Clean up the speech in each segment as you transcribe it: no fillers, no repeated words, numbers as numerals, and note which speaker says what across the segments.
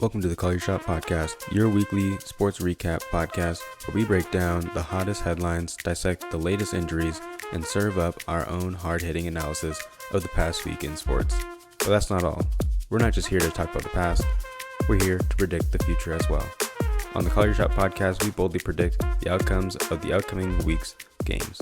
Speaker 1: Welcome to the Call Your Shot podcast, your weekly sports recap podcast where we break down the hottest headlines, dissect the latest injuries, and serve up our own hard-hitting analysis of the past week in sports. But that's not all. We're not just here to talk about the past, we're here to predict the future as well. On the Call Your Shot podcast, we boldly predict the outcomes of the upcoming week's games.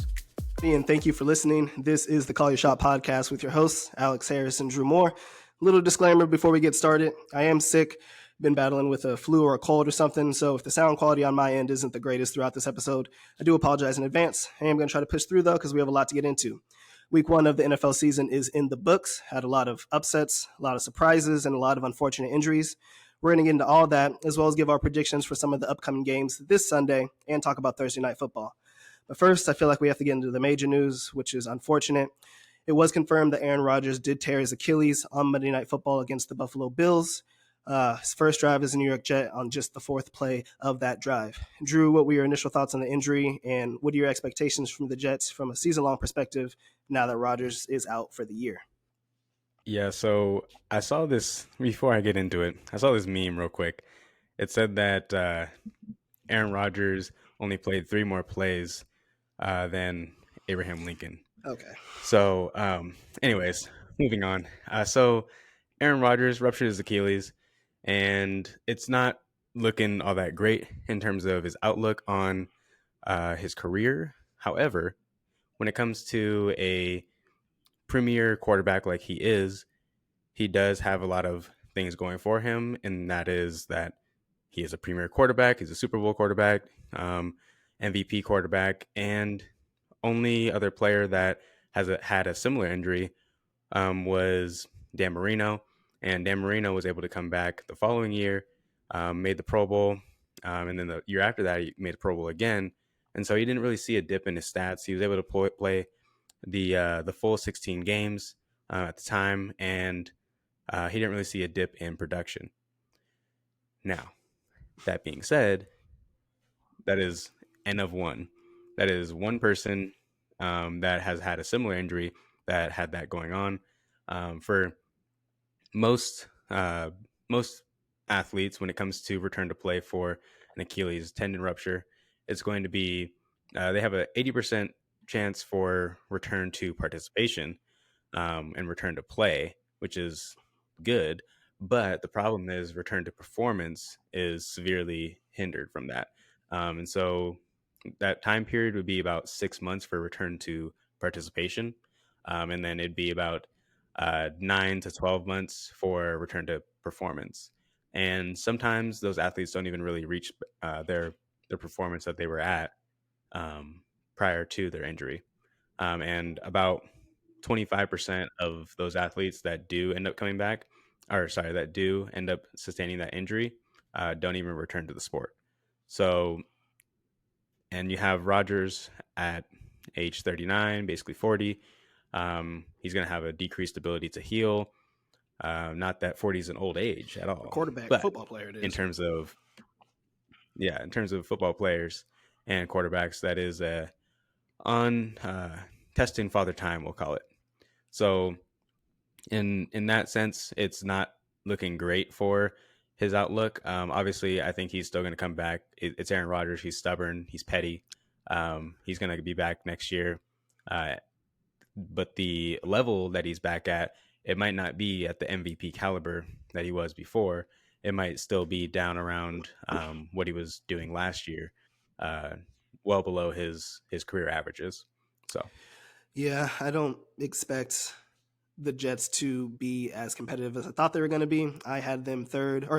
Speaker 2: And thank you for listening. This is the Call Your Shot podcast with your hosts, Alex Harris and Drew Moore. Little disclaimer before we get started. I am sick, been battling with a flu or a cold or something, so if the sound quality on my end isn't the greatest throughout this episode, I do apologize in advance. I am going to try to push through, though, because we have a lot to get into. Week 1 of the NFL season is in the books, had a lot of upsets, a lot of surprises, and a lot of unfortunate injuries. We're going to get into all that, as well as give our predictions for some of the upcoming games this Sunday and talk about Thursday Night Football. But first, I feel like we have to get into the major news, which is unfortunate. It was confirmed that Aaron Rodgers did tear his Achilles on Monday Night Football against the Buffalo Bills. His first drive as a New York Jet on just the fourth play of that drive. Drew, what were your initial thoughts on the injury, and what are your expectations from the Jets from a season-long perspective now that Rodgers is out for the year?
Speaker 1: Yeah, so I saw this, before I get into it, I saw this meme real quick. It said that Aaron Rodgers only played 3 more plays than Abraham Lincoln.
Speaker 2: Okay.
Speaker 1: So, anyways, moving on. So Aaron Rodgers ruptured his Achilles, and it's not looking all that great in terms of his outlook on his career. However, when it comes to a premier quarterback like he is, he does have a lot of things going for him, and that is that he is a premier quarterback. He's a Super Bowl quarterback, MVP quarterback, and only other player that has had a similar injury was Dan Marino, and Dan Marino was able to come back the following year, made the Pro Bowl, and then the year after that he made the Pro Bowl again, and so he didn't really see a dip in his stats. He was able to play the full 16 games at the time, and he didn't really see a dip in production. Now, that being said, that is N of 1. That is one person that has had a similar injury that had that going on. For most athletes, when it comes to return to play for an Achilles tendon rupture, it's going to be they have an 80% chance for return to participation and return to play, which is good. But the problem is return to performance is severely hindered from that. And so that time period would be about 6 months for return to participation. And then it'd be about 9 to 12 months for return to performance. And sometimes those athletes don't even really reach their performance that they were at prior to their injury. And about 25% of those athletes that do end up coming back, that do end up sustaining that injury, don't even return to the sport. So, and you have Rodgers at age 39, basically 40. He's going to have a decreased ability to heal. Not that 40 is an old age at all.
Speaker 2: A quarterback,
Speaker 1: but
Speaker 2: football player it is.
Speaker 1: In terms of football players and quarterbacks, that is on testing father time, we'll call it. So in that sense, it's not looking great for his outlook. Obviously, I think he's still going to come back. It's Aaron Rodgers. He's stubborn. He's petty. He's going to be back next year. But the level that he's back at, it might not be at the MVP caliber that he was before. It might still be down around what he was doing last year, well below his career averages. So,
Speaker 2: yeah, I don't expect the Jets to be as competitive as I thought they were going to be. I had them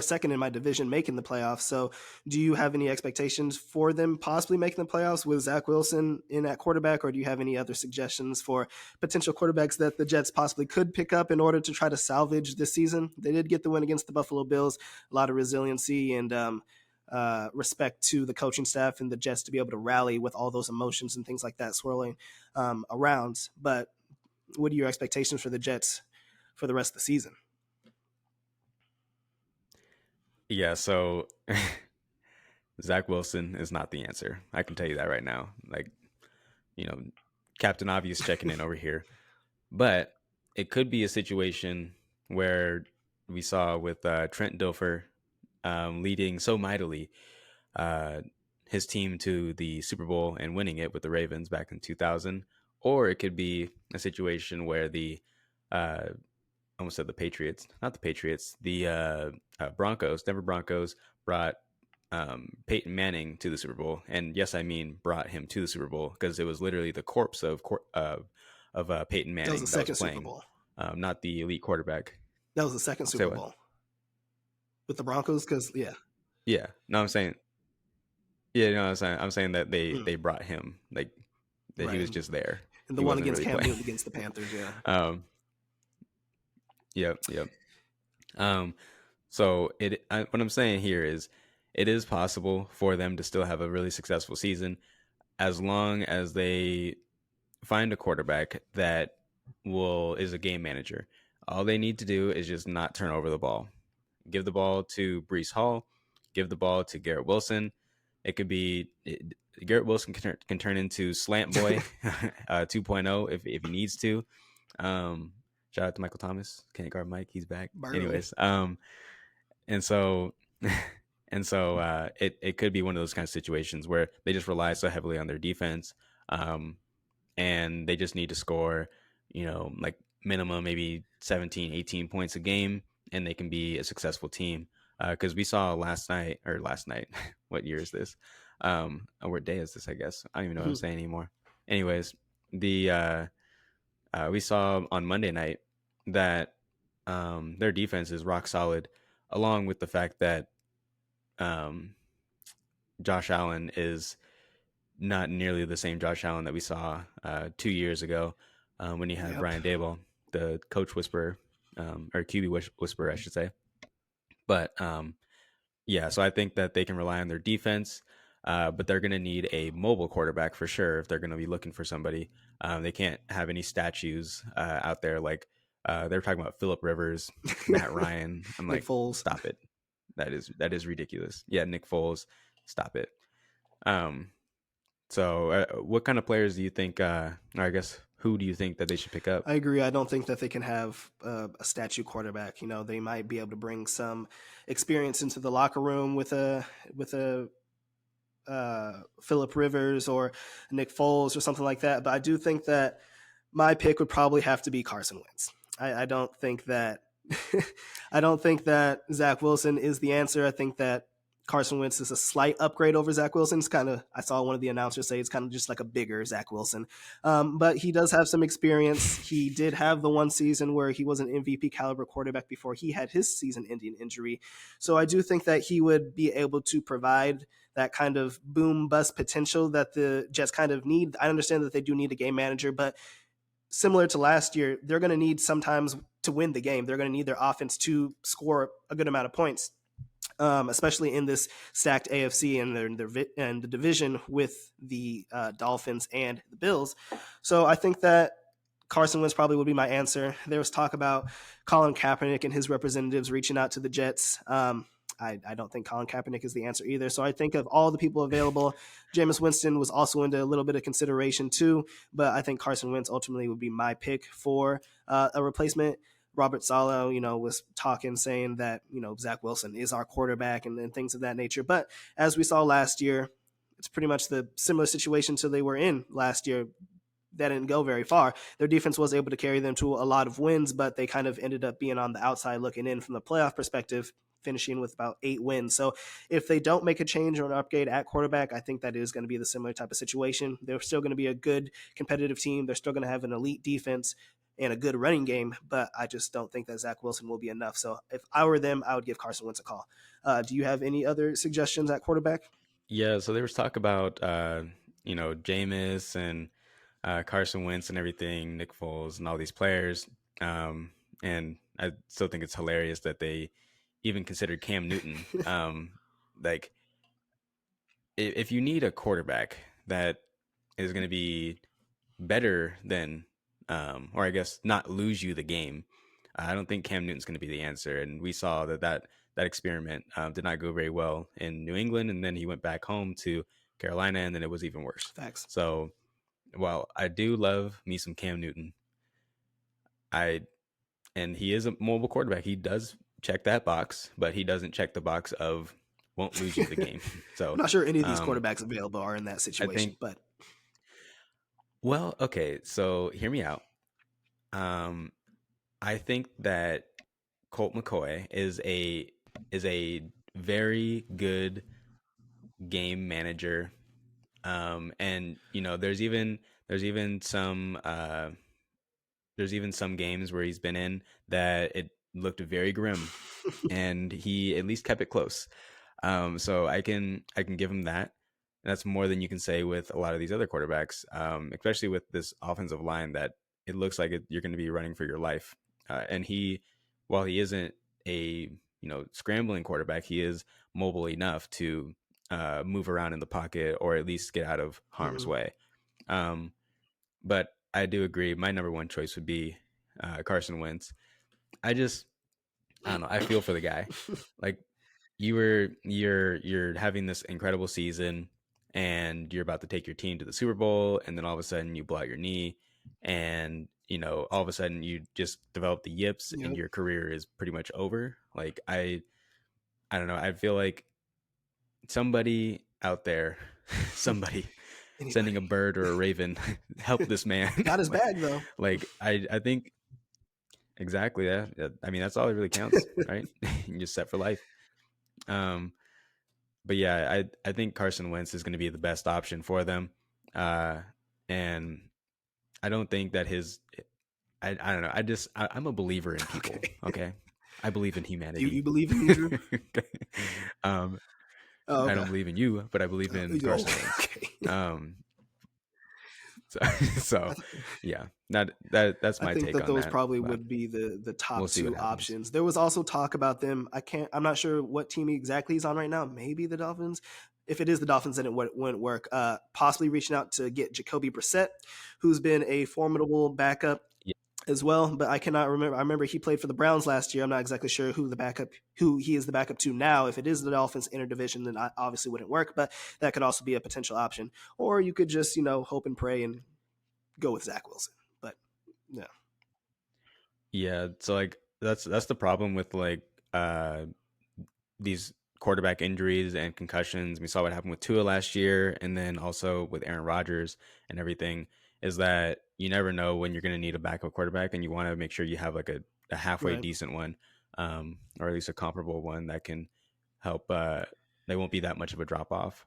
Speaker 2: second in my division making the playoffs. So do you have any expectations for them possibly making the playoffs with Zach Wilson in at quarterback, or do you have any other suggestions for potential quarterbacks that the Jets possibly could pick up in order to try to salvage this season? They did get the win against the Buffalo Bills, a lot of resiliency and respect to the coaching staff and the Jets to be able to rally with all those emotions and things like that swirling around. But what are your expectations for the Jets for the rest of the season?
Speaker 1: Yeah, so Zach Wilson is not the answer. I can tell you that right now. Like, Captain Obvious checking in over here. But it could be a situation where we saw with Trent Dilfer leading so mightily uh, his team to the Super Bowl and winning it with the Ravens back in 2000, or it could be a situation where the uh, almost said the Patriots, not the Patriots, the Broncos, Denver Broncos brought Peyton Manning to the Super Bowl, and yes, I mean brought him to the Super Bowl because it was literally the corpse of Peyton
Speaker 2: That was the
Speaker 1: Manning that was
Speaker 2: second Super
Speaker 1: playing,
Speaker 2: Bowl.
Speaker 1: not the elite quarterback.
Speaker 2: That was the second
Speaker 1: Say
Speaker 2: Super
Speaker 1: what?
Speaker 2: Bowl with the Broncos because
Speaker 1: Yeah, no, I'm saying, yeah, no, I'm saying that
Speaker 2: mm,
Speaker 1: they brought him, like that he
Speaker 2: right,
Speaker 1: was just there.
Speaker 2: and the
Speaker 1: He
Speaker 2: one
Speaker 1: wasn't
Speaker 2: against
Speaker 1: really
Speaker 2: Cam
Speaker 1: playing.
Speaker 2: Newton against the Panthers. Yeah.
Speaker 1: um, yep, yep. Um, so what I'm saying here is, it is possible for them to still have a really successful season as long as they find a quarterback that will is a game manager. All they need to do is just not turn over the ball. Give the ball to Brees Hall. Give the ball to Garrett Wilson. It could be Garrett Wilson can turn into Slant Boy 2.0 if he needs to. Shout out to Michael Thomas, can't guard Mike, he's back.
Speaker 2: Barely.
Speaker 1: Anyways, and so it could be one of those kind of situations where they just rely so heavily on their defense, and they just need to score, like minimum maybe 17, 18 points a game, and they can be a successful team. Because we saw last night, what year is this? What day is this? I guess I don't even know what I'm
Speaker 2: Mhm.
Speaker 1: saying anymore. Anyways, the we saw on Monday night that their defense is rock solid, along with the fact that um, Josh Allen is not nearly the same Josh Allen that we saw 2 years ago when he had
Speaker 2: Yep.
Speaker 1: Brian Daboll, the coach whisperer, or QB whisperer, I should say. But yeah, so I think that they can rely on their defense, but they're going to need a mobile quarterback for sure if they're going to be looking for somebody. They can't have any statues out there like they're talking about Phillip Rivers, Matt Ryan. I'm
Speaker 2: Nick
Speaker 1: like,
Speaker 2: Foles.
Speaker 1: stop it. That is ridiculous. Yeah, Nick Foles, stop it. Um, so, what kind of players do you think? Or I guess who do you think that they should pick up?
Speaker 2: I agree. I don't think that they can have a statue quarterback. You know, they might be able to bring some experience into the locker room with a Philip Rivers or Nick Foles or something like that. But I do think that my pick would probably have to be Carson Wentz. I don't think that I don't think that Zach Wilson is the answer. I think that Carson Wentz is a slight upgrade over Zach Wilson. It's kind of, I saw one of the announcers say it's kind of just like a bigger Zach Wilson. But he does have some experience. He did have the one season where he was an MVP caliber quarterback before he had his season ending injury. So I do think that he would be able to provide that kind of boom bust potential that the Jets kind of need. I understand that they do need a game manager, but similar to last year, they're going to need sometimes to win the game. They're going to need their offense to score a good amount of points, especially in this stacked AFC and the division with the Dolphins and the Bills. So I think that Carson Wentz probably would be my answer. There was talk about Colin Kaepernick and his representatives reaching out to the Jets. I don't think Colin Kaepernick is the answer either. So I think of all the people available, Jameis Winston was also into a little bit of consideration too, but I think Carson Wentz ultimately would be my pick for a replacement. Robert Salo, was talking, saying that, Zach Wilson is our quarterback and things of that nature. But as we saw last year, it's pretty much the similar situation to they were in last year. That didn't go very far. Their defense was able to carry them to a lot of wins, but they kind of ended up being on the outside looking in from the playoff perspective, finishing with about 8 wins. So if they don't make a change or an upgrade at quarterback, I think that is going to be the similar type of situation. They're still going to be a good competitive team. They're still going to have an elite defense and a good running game, but I just don't think that Zach Wilson will be enough. So if I were them, I would give Carson Wentz a call. Do you have any other suggestions at quarterback?
Speaker 1: Yeah, so there was talk about Jameis and Carson Wentz and everything, Nick Foles and all these players, and I still think it's hilarious that they even considered Cam Newton. Like, if you need a quarterback that is going to be better than, or I guess not lose you the game, I don't think Cam Newton's going to be the answer. And we saw that experiment did not go very well in New England, and then he went back home to Carolina, and then it was even worse.
Speaker 2: Facts.
Speaker 1: So while I do love me some Cam Newton, I and he is a mobile quarterback. He does check that box, but he doesn't check the box of won't lose you the game.
Speaker 2: I'm
Speaker 1: So
Speaker 2: not sure any of these quarterbacks available are in that
Speaker 1: I
Speaker 2: situation,
Speaker 1: think,
Speaker 2: but
Speaker 1: well, okay, so hear me out. Um, I think that Colt McCoy is a very good game manager. And there's even some games where he's been in that it looked very grim, and he at least kept it close. So I can give him that. That's more than you can say with a lot of these other quarterbacks, especially with this offensive line that it looks like you're going to be running for your life. And while he isn't a scrambling quarterback, he is mobile enough to move around in the pocket or at least get out of harm's
Speaker 2: Mhm.
Speaker 1: way. Um, but I do agree. My number one choice would be Carson Wentz. I just I don't know. I feel for the guy. Like you're having this incredible season, and you're about to take your team to the Super Bowl, and then all of a sudden you blow out your knee, and all of a sudden you just develop the yips, and
Speaker 2: Yep.
Speaker 1: your career is pretty much over. Like I don't know. I feel like somebody out there, somebody sending a
Speaker 2: Anybody
Speaker 1: bird or a raven, help this man.
Speaker 2: got his
Speaker 1: like
Speaker 2: bag though.
Speaker 1: like I think exactly that. I mean, that's all that really counts, right? You're set for life. Um, but yeah, I think Carson Wentz is going to be the best option for them, uh, and I don't think that I don't know. I'm a believer in people.
Speaker 2: Okay.
Speaker 1: Okay, I believe in
Speaker 2: You
Speaker 1: humanity.
Speaker 2: believe in me, Drew?
Speaker 1: um,
Speaker 2: Oh,
Speaker 1: I
Speaker 2: okay.
Speaker 1: don't believe in you, but I believe in
Speaker 2: Oh,
Speaker 1: Carson Wentz.
Speaker 2: okay.
Speaker 1: Um, so, so
Speaker 2: I, th-
Speaker 1: yeah, that's
Speaker 2: I
Speaker 1: my
Speaker 2: think
Speaker 1: take
Speaker 2: that
Speaker 1: on
Speaker 2: those
Speaker 1: that.
Speaker 2: probably
Speaker 1: But
Speaker 2: would be the
Speaker 1: we'll
Speaker 2: top
Speaker 1: see what
Speaker 2: two
Speaker 1: happens.
Speaker 2: options. There was also talk about them. I'm not sure what team exactly he's on right now. Maybe the Dolphins. If it is the Dolphins, then it wouldn't work. Possibly reaching out to get Jacoby Brissett, who's been a formidable backup
Speaker 1: Yeah,
Speaker 2: as well. But I cannot remember. I remember he played for the Browns last year. I'm not exactly sure who he is the backup to now. If it is the Dolphins interdivision, then I obviously wouldn't work. But that could also be a potential option. Or you could just hope and pray and go with Zach Wilson. But yeah,
Speaker 1: yeah. So like that's the problem with like these quarterback injuries and concussions. We saw what happened with Tua last year, and then also with Aaron Rodgers and everything. Is that you never know when you're going to need a backup quarterback, and you want to make sure you have like a halfway
Speaker 2: right.
Speaker 1: decent one, or at least a comparable one that can help. They won't be that much of a drop off.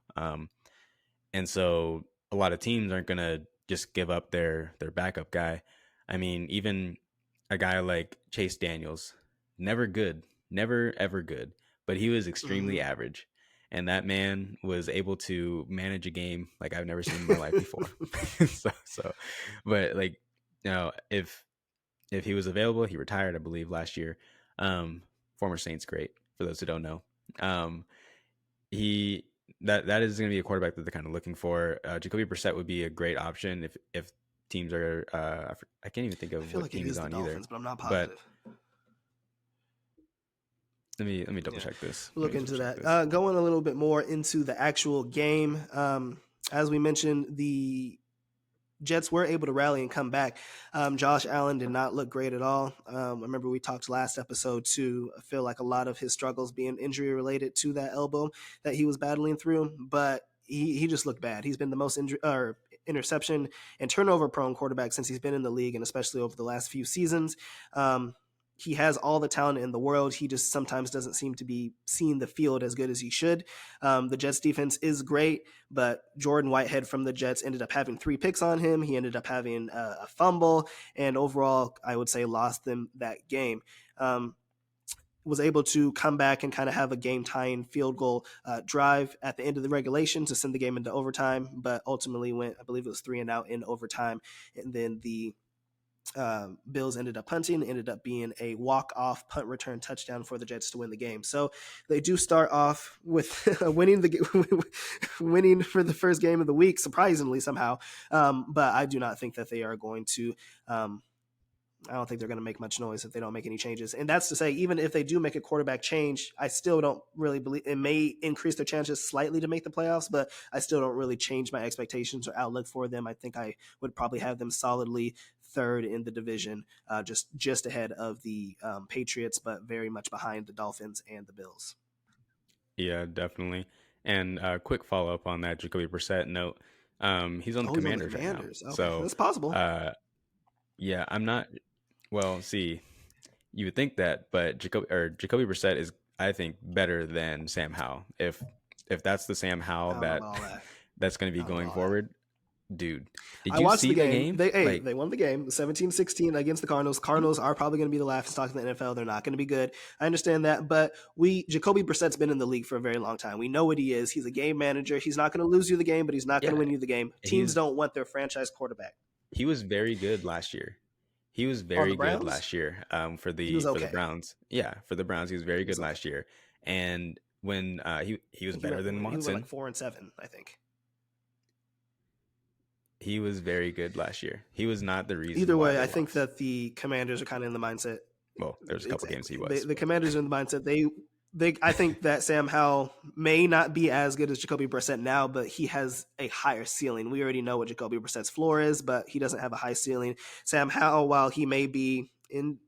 Speaker 1: And so a lot of teams aren't going to just give up their backup guy. I mean, even a guy like Chase Daniels, never good, never ever good, but he was
Speaker 2: Mm-hmm.
Speaker 1: extremely average. And that man was able to manage a game like I've never seen in my life before. so, but like, if he was available, he retired, I believe, last year. Um, Former Saints great for those who don't know. Um, he that is going to be a quarterback that they're kind of looking for. Jacoby Brissett would be a great option if teams are. I can't even think
Speaker 2: I
Speaker 1: of
Speaker 2: feel
Speaker 1: what
Speaker 2: like it
Speaker 1: team he's
Speaker 2: is the
Speaker 1: on either.
Speaker 2: Dolphins, but I'm not
Speaker 1: But
Speaker 2: positive.
Speaker 1: let me double
Speaker 2: Yeah,
Speaker 1: check this.
Speaker 2: we'll
Speaker 1: Let
Speaker 2: look
Speaker 1: me double
Speaker 2: into
Speaker 1: check
Speaker 2: that.
Speaker 1: this.
Speaker 2: Going a little bit more into the actual game. As we mentioned, the Jets were able to rally and come back. Josh Allen did not look great at all. I remember we talked last episode too. I feel like a lot of his struggles being injury related to that elbow that he was battling through, but he just looked bad. He's been the most interception and turnover prone quarterback since he's been in the league, and especially over the last few seasons. Um, he has all the talent in the world. He just sometimes doesn't seem to be seeing the field as good as he should. The Jets defense is great, but Jordan Whitehead from the Jets ended up having 3 picks on him. He ended up having a fumble, and overall, I would say lost them that game. Was able to come back and kind of have a game tying field goal drive at the end of the regulation to send the game into overtime, but ultimately went, I believe it was 3-and-out in overtime. And then the Bills ended up punting, ended up being a walk-off punt return touchdown for the Jets to win the game. So they do start off with winning for the first game of the week, surprisingly somehow. But I do not think that they are going to. I don't think they're going to make much noise if they don't make any changes. And that's to say, even if they do make a quarterback change, I still don't really believe it may increase their chances slightly to make the playoffs, but I still don't really change my expectations or outlook for them. I think I would probably have them solidly third in the division, just ahead of the Patriots, but very much behind the Dolphins and the Bills.
Speaker 1: Yeah, definitely. And quick follow up on that Jacoby Brissett note. He's on the
Speaker 2: Oh, he's on the
Speaker 1: Commanders right now.
Speaker 2: Commanders. Okay,
Speaker 1: So,
Speaker 2: that's possible.
Speaker 1: uh, yeah, I'm not. Well, see, you would think that, but Jacoby Brissett is, I think, better than Sam Howell. If that's the Sam
Speaker 2: I
Speaker 1: Howell
Speaker 2: don't know about all that.
Speaker 1: that's going to
Speaker 2: I
Speaker 1: be
Speaker 2: don't know
Speaker 1: going
Speaker 2: about all that.
Speaker 1: forward, dude. Did
Speaker 2: I
Speaker 1: you
Speaker 2: watched the
Speaker 1: see the
Speaker 2: game.
Speaker 1: game? Like,
Speaker 2: They won the game, 17-16 against the Cardinals. Cardinals are probably going to be the laughingstock of the NFL. They're not going to be good. I understand that, but Jacoby Brissett's been in the league for a very long time. We know what he is. He's a game manager. He's not going to lose you the game, but he's not going
Speaker 1: yeah,
Speaker 2: to win you the game. Teams don't want their franchise quarterback.
Speaker 1: he was very good last year. He was
Speaker 2: On the
Speaker 1: very good
Speaker 2: Browns,
Speaker 1: last year for
Speaker 2: he was
Speaker 1: the
Speaker 2: okay.
Speaker 1: Browns. Yeah, for the Browns, he was very
Speaker 2: He was
Speaker 1: good
Speaker 2: okay.
Speaker 1: last year. And when he was
Speaker 2: He
Speaker 1: better than
Speaker 2: went
Speaker 1: Watson.
Speaker 2: like 4-7, I think.
Speaker 1: He was very good last year. He was not the reason
Speaker 2: Either
Speaker 1: why
Speaker 2: way,
Speaker 1: they
Speaker 2: I think
Speaker 1: lost.
Speaker 2: that the Commanders are kind of in the mindset.
Speaker 1: Well, there's a couple games he
Speaker 2: Exactly.
Speaker 1: was.
Speaker 2: The Commanders are in the mindset. I think that Sam Howell may not be as good as Jacoby Brissett now, but he has a higher ceiling. We already know what Jacoby Brissett's floor is, but he doesn't have a high ceiling. Sam Howell, while he may be in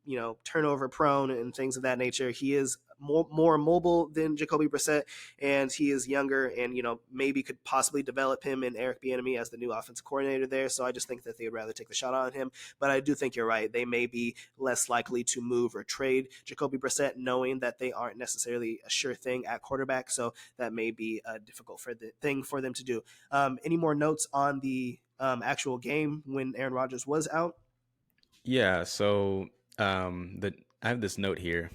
Speaker 2: turnover prone and things of that nature, he is more mobile than Jacoby Brissett, and he is younger, and maybe could possibly develop him and Eric Bieniemy as the new offensive coordinator there. So I just think that they would rather take the shot on him. But I do think you're right; they may be less likely to move or trade Jacoby Brissett, knowing that they aren't necessarily a sure thing at quarterback. So that may be a difficult thing for them to do. Any more notes on the actual game when Aaron Rodgers was out?
Speaker 1: Yeah, so I have this note here.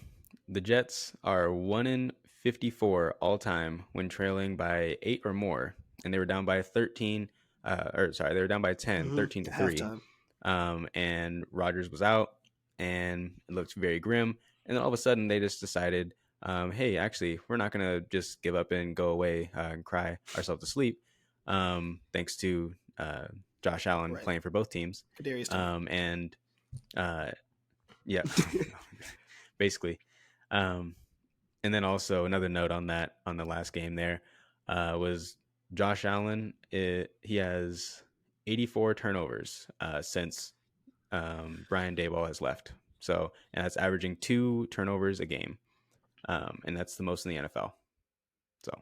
Speaker 1: The Jets are 1-54 all time when trailing by 8 or more, and they were down by 13. They were down by 10, 13-3.
Speaker 2: Halftime.
Speaker 1: And Rodgers was out, and it looked very grim. And then all of a sudden, they just decided, hey, actually, we're not gonna just give up and go away and cry ourselves to sleep. Thanks to Josh Allen playing for both teams. And yeah, basically. And then also another note on the last game there was Josh Allen. He has 84 turnovers since Brian Daboll has left. So, and that's averaging 2 turnovers a game. And that's the most in the NFL. So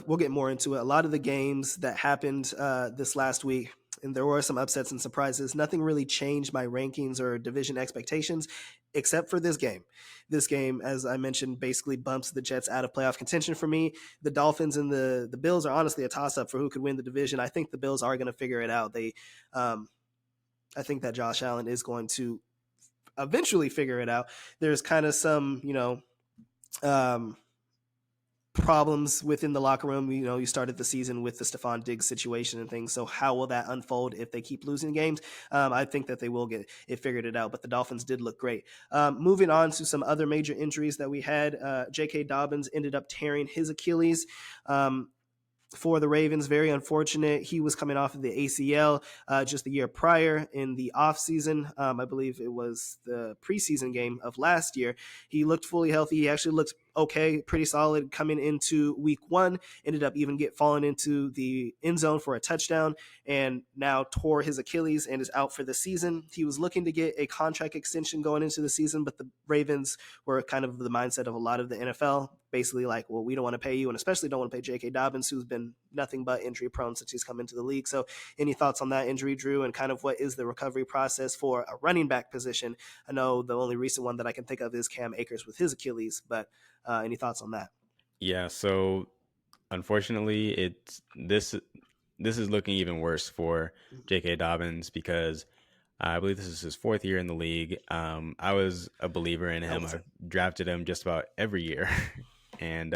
Speaker 2: we'll get more into it. A lot of the games that happened this last week, and there were some upsets and surprises. Nothing really changed my rankings or division expectations, except for this game. This game, as I mentioned, basically bumps the Jets out of playoff contention for me. The Dolphins and the Bills are honestly a toss-up for who could win the division. I think the Bills are going to figure it out. I think that Josh Allen is going to eventually figure it out. There's kind of some, problems within the locker room. You started the season with the Stephon Diggs situation and things. So how will that unfold if they keep losing games? I think that they will get it figured out, but the Dolphins did look great. Moving on to some other major injuries that we had, J.K. Dobbins ended up tearing his Achilles. For the Ravens, very unfortunate. He was coming off of the ACL just the year prior in the offseason. I believe it was the preseason game of last year. He looked fully healthy. He actually looked okay, pretty solid coming into week 1. Ended up even falling into the end zone for a touchdown, and now tore his Achilles and is out for the season. He was looking to get a contract extension going into the season, but the Ravens were kind of the mindset of a lot of the NFL. Basically like, well, we don't want to pay you, and especially don't want to pay J.K. Dobbins, who's been nothing but injury prone since he's come into the league. So any thoughts on that injury, Drew, and kind of what is the recovery process for a running back position? I know the only recent one that I can think of is Cam Akers with his Achilles, but any thoughts on that?
Speaker 1: yeah, so unfortunately, this is looking even worse for J.K. Dobbins because I believe this is his 4th year in the league. I was a believer in him. I drafted him just about every year. And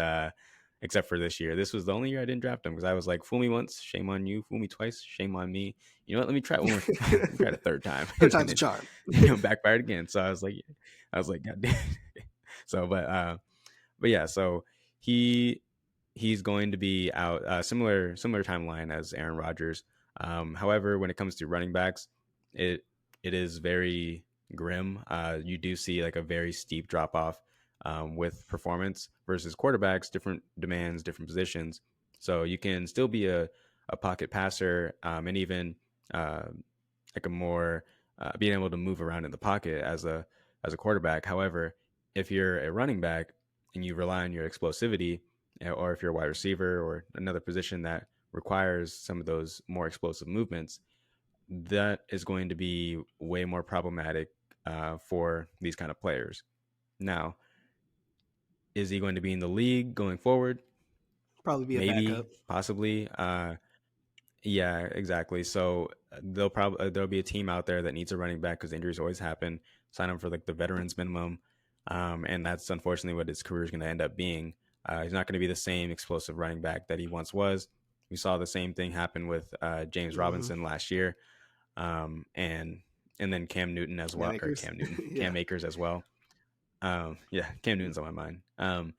Speaker 1: except for this year. This was the only year I didn't draft him because I was like, fool me once, shame on you. Fool me twice, shame on me. You know what? Let me try one more. Try it a third time.
Speaker 2: Third time's a charm.
Speaker 1: Backfired again. So I was like, God damn. So, but yeah. So he's going to be out. Similar timeline as Aaron Rodgers. However, when it comes to running backs, it is very grim. You do see like a very steep drop off. With performance versus quarterbacks, different demands, different positions. So you can still be a pocket passer and even like a more being able to move around in the pocket as a quarterback. However, if you're a running back and you rely on your explosivity, or if you're a wide receiver or another position that requires some of those more explosive movements, that is going to be way more problematic for these kind of players. Now, is he going to be in the league going forward?
Speaker 2: Probably be a
Speaker 1: Maybe,
Speaker 2: backup.
Speaker 1: possibly. Yeah, exactly. So there'll be a team out there that needs a running back because injuries always happen. Sign him for like the veterans minimum, and that's unfortunately what his career is going to end up being. He's not going to be the same explosive running back that he once was. We saw the same thing happen with James
Speaker 2: Mm-hmm.
Speaker 1: Robinson last year, and then Cam Newton as
Speaker 2: Cam
Speaker 1: well, or
Speaker 2: Akers.
Speaker 1: Cam Newton,
Speaker 2: Yeah.
Speaker 1: Cam Akers as well. Yeah, Cam Newton's on my mind.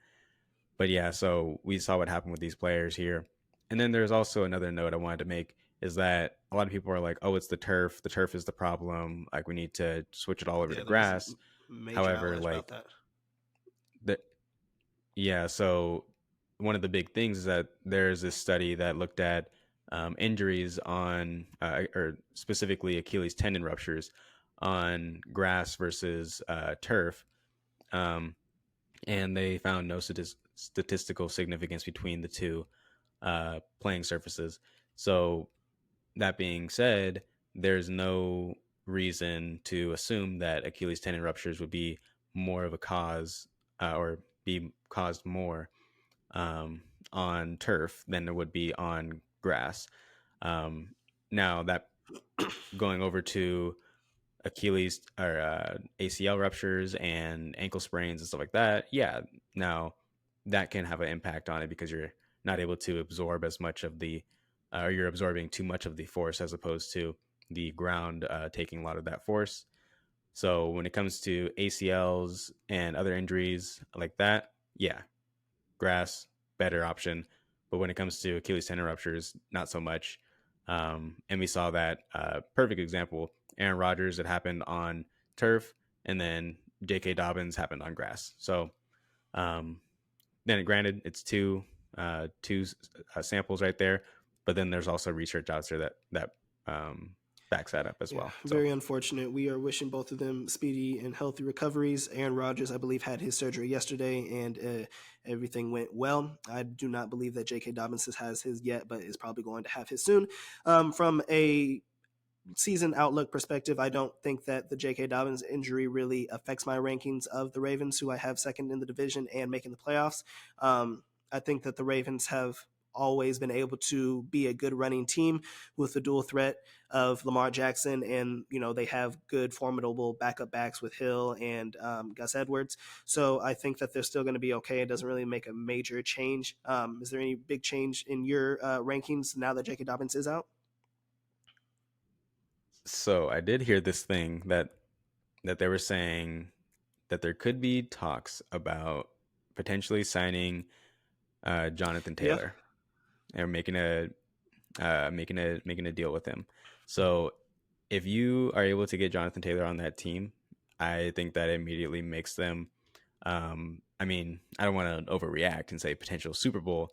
Speaker 1: But yeah, so we saw what happened with these players here. And then there's also another note I wanted to make is that a lot of people are like, oh, it's the turf. The turf is the problem. Like, we need to switch it all over to
Speaker 2: Yeah, there was
Speaker 1: grass.
Speaker 2: major
Speaker 1: However,
Speaker 2: outliers about
Speaker 1: like,
Speaker 2: that.
Speaker 1: the, yeah, so one of the big things is that there's this study that looked at injuries on, or specifically Achilles tendon ruptures on grass versus turf. Um, and they found no statistical significance between the two playing surfaces. So that being said, there's no reason to assume that Achilles tendon ruptures would be more of a cause or be caused more um, on turf than there would be on grass. Um, Now that going over to Achilles or ACL ruptures and ankle sprains and stuff like that, yeah, now that can have an impact on it because you're not able to absorb as much of the, or you're absorbing too much of the force as opposed to the ground taking a lot of that force. So when it comes to ACLs and other injuries like that, yeah, grass, better option. But when it comes to Achilles tendon ruptures, not so much. And we saw that perfect example, Aaron Rodgers, that happened on turf, and then J.K. Dobbins happened on grass. So um, then, granted, it's two samples right there, but then there's also research out there that backs that up as
Speaker 2: Yeah,
Speaker 1: well. So
Speaker 2: very unfortunate. We are wishing both of them speedy and healthy recoveries. Aaron Rodgers, I believe, had his surgery yesterday, and everything went well. I do not believe that J.K. Dobbins has his yet, but is probably going to have his soon. From a season outlook perspective, I don't think that the J.K. Dobbins injury really affects my rankings of the Ravens, who I have second in the division and making the playoffs. I think that the Ravens have always been able to be a good running team with the dual threat of Lamar Jackson, and they have good formidable backup backs with Hill and Gus Edwards. So I think that they're still going to be okay. It doesn't really make a major change. Is there any big change in your rankings now that J.K. Dobbins is out?
Speaker 1: I did hear this thing that they were saying that there could be talks about potentially signing Jonathan
Speaker 2: Yeah.
Speaker 1: Taylor and making a deal with him. So if you are able to get Jonathan Taylor on that team, I think that immediately makes them. I mean, I don't want to overreact and say potential Super Bowl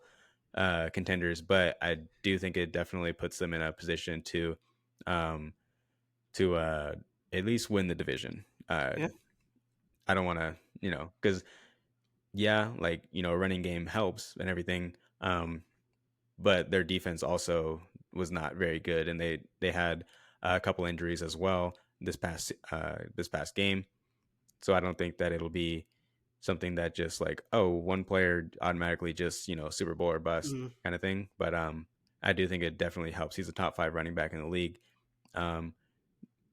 Speaker 1: contenders, but I do think it definitely puts them in a position um, to at least win the division.
Speaker 2: Yeah.
Speaker 1: I don't want to, because yeah, like a running game helps and everything, but their defense also was not very good, and they had a couple injuries as well this past game. So I don't think that it'll be something that just like, oh, one player automatically just Super Bowl or bust
Speaker 2: Mhm.
Speaker 1: kind of thing. But I do think it definitely helps. He's a top 5 running back in the league. Um,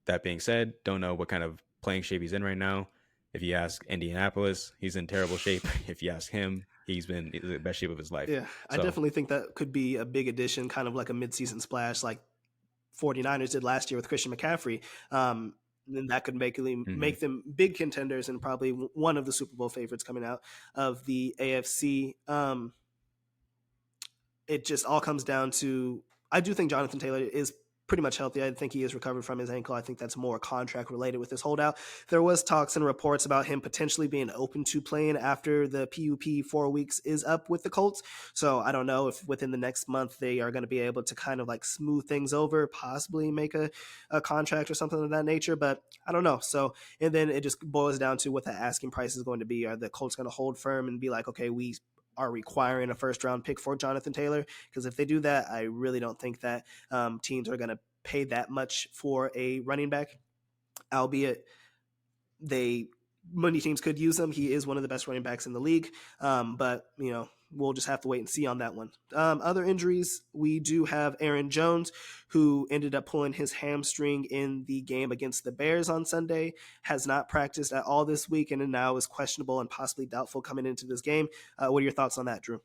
Speaker 1: that being said, don't know what kind of playing shape he's in right now. If you ask Indianapolis, he's in terrible shape. If you ask him, he's been in the best shape of his life.
Speaker 2: Yeah, I
Speaker 1: So,
Speaker 2: definitely think that could be a big addition, kind of like a midseason splash like 49ers did last year with Christian McCaffrey. Then that could
Speaker 1: mhm.
Speaker 2: make them big contenders and probably one of the Super Bowl favorites coming out of the AFC. It just all comes down to I do think Jonathan Taylor is pretty much healthy. I think he is recovered from his ankle. I think that's more contract related with his holdout. There was talks and reports about him potentially being open to playing after the PUP 4 weeks is up with the Colts. So I don't know if within the next month they are going to be able to kind of like smooth things over, possibly make a contract or something of that nature. But I don't know. So, and then it just boils down to what the asking price is going to be. Are the Colts going to hold firm and be like, okay, we are requiring a first round pick for Jonathan Taylor? Because if they do that, I really don't think that teams are going to pay that much for a running back, albeit they many teams could use him. He is one of the best running backs in the league, but we'll just have to wait and see on that one. Other injuries, we do have Aaron Jones, who ended up pulling his hamstring in the game against the Bears on Sunday, has not practiced at all this week, and now is questionable and possibly doubtful coming into this game. What are your thoughts on that, Drew?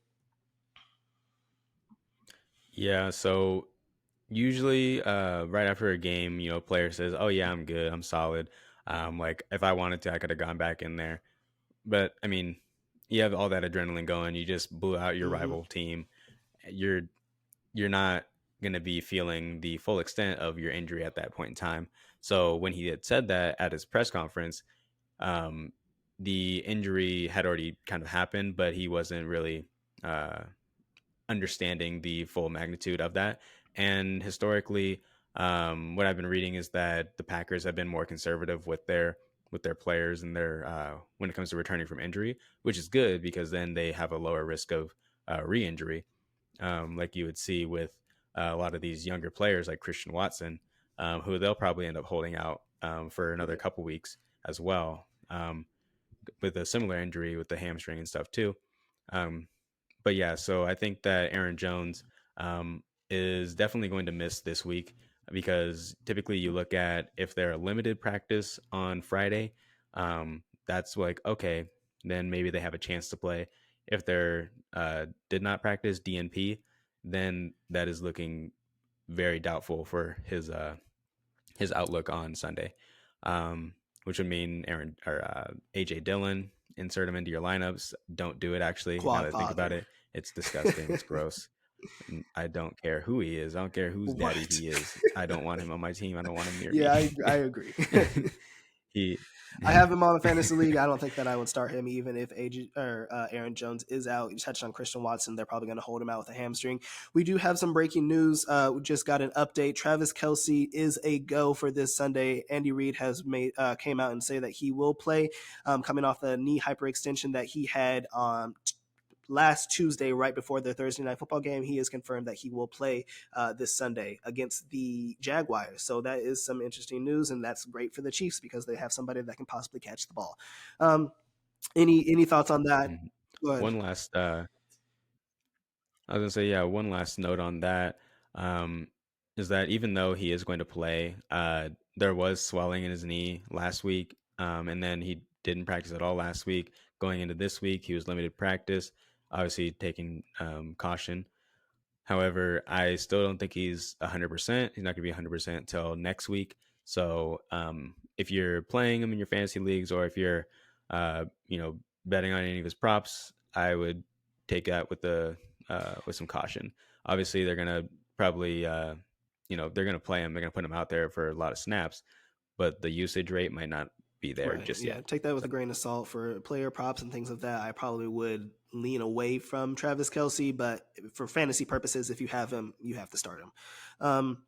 Speaker 1: Yeah, so usually right after a game, player says, "Oh yeah, I'm good, I'm solid." Like if I wanted to, I could have gone back in there. But I mean, you have all that adrenaline going. You just blew out your
Speaker 2: Mm-hmm.
Speaker 1: rival team. You're you're not going to be feeling the full extent of your injury at that point in time. So when he had said that at his press conference, um, the injury had already kind of happened, but he wasn't really uh, understanding the full magnitude of that. And historically, what I've been reading is that the Packers have been more conservative with their players and their when it comes to returning from injury, which is good because then they have a lower risk of re-injury, like you would see with a lot of these younger players like Christian Watson, who they'll probably end up holding out for another
Speaker 2: Right.
Speaker 1: couple weeks as well, with a similar injury with the hamstring and stuff too. Um, but yeah, so I think that Aaron Jones is definitely going to miss this week because typically you look at if they're a limited practice on Friday, that's like, okay, then maybe they have a chance to play. If they're did not practice DNP, then that is looking very doubtful for his outlook on Sunday, which would mean Aaron or AJ Dillon, insert him into your lineups. Don't do it. Actually, now
Speaker 2: Quad
Speaker 1: that I think about
Speaker 2: father.
Speaker 1: it, it's disgusting. It's gross. I don't care who he is. I don't care whose daddy
Speaker 2: Right.
Speaker 1: he is. I don't want him on my team. I don't want him near
Speaker 2: Yeah,
Speaker 1: me.
Speaker 2: I agree.
Speaker 1: he,
Speaker 2: I have him on a fantasy league. I don't think that I would start him even if Aaron Jones is out. You touched on Christian Watson. They're probably going to hold him out with a hamstring. We do have some breaking news. We just got an update. Travis Kelce is a go for this Sunday. Andy Reid has came out and say that he will play, coming off the knee hyperextension that he had last Tuesday, right before the Thursday night football game. He has confirmed that he will play this Sunday against the Jaguars. So that is some interesting news, and that's great for the Chiefs because they have somebody that can possibly catch the ball. Any thoughts on that? Go ahead.
Speaker 1: one last I was gonna say, yeah, one last note on that um, is that even though he is going to play, there was swelling in his knee last week, and then he didn't practice at all last week. Going into this week, he was limited practice, obviously taking caution. However, I still don't think he's 100%. He's not going to be 100% until next week. So if you're playing him in your fantasy leagues or if you're, betting on any of his props, I would take that with some caution. Obviously, they're going to probably, they're going to play him. They're going to put him out there for a lot of snaps, but the usage rate might not be there
Speaker 2: Right.
Speaker 1: just
Speaker 2: Yeah.
Speaker 1: yet.
Speaker 2: Take that with
Speaker 1: So
Speaker 2: a grain of salt for player props and things of that. I probably would lean away from Travis Kelce, but for fantasy purposes, if you have him, you have to start him. Um,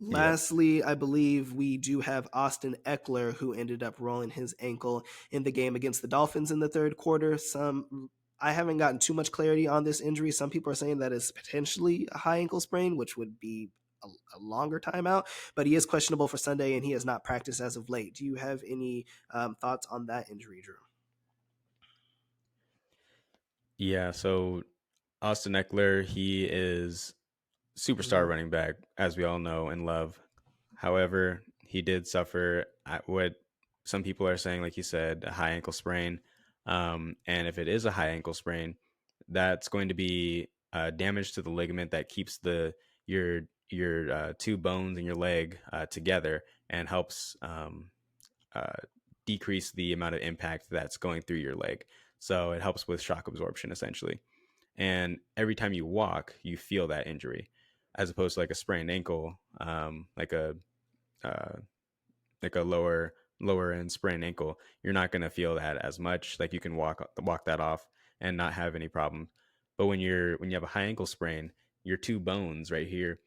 Speaker 1: yep.
Speaker 2: Lastly, I believe we do have Austin Eckler, who ended up rolling his ankle in the game against the Dolphins in the third quarter. I haven't gotten too much clarity on this injury. Some people are saying that it's potentially a high ankle sprain, which would be a longer timeout, but he is questionable for Sunday and he has not practiced as of late. Do you have any thoughts on that injury, Drew?
Speaker 1: Yeah. So Austin Eckler, he is superstar
Speaker 2: Mm-hmm.
Speaker 1: running back, as we all know and love. However, he did suffer at what some people are saying, like you said, a high ankle sprain. And if it is a high ankle sprain, that's going to be damage to the ligament that keeps your two bones in your leg together and helps uh, decrease the amount of impact that's going through your leg. So it helps with shock absorption essentially. And every time you walk, you feel that injury. as opposed to like a sprained ankle, uh, like a lower end sprained ankle. You're not going to feel that as much. Like you can walk that off and not have any problems. But when you have a high ankle sprain, your two bones right here,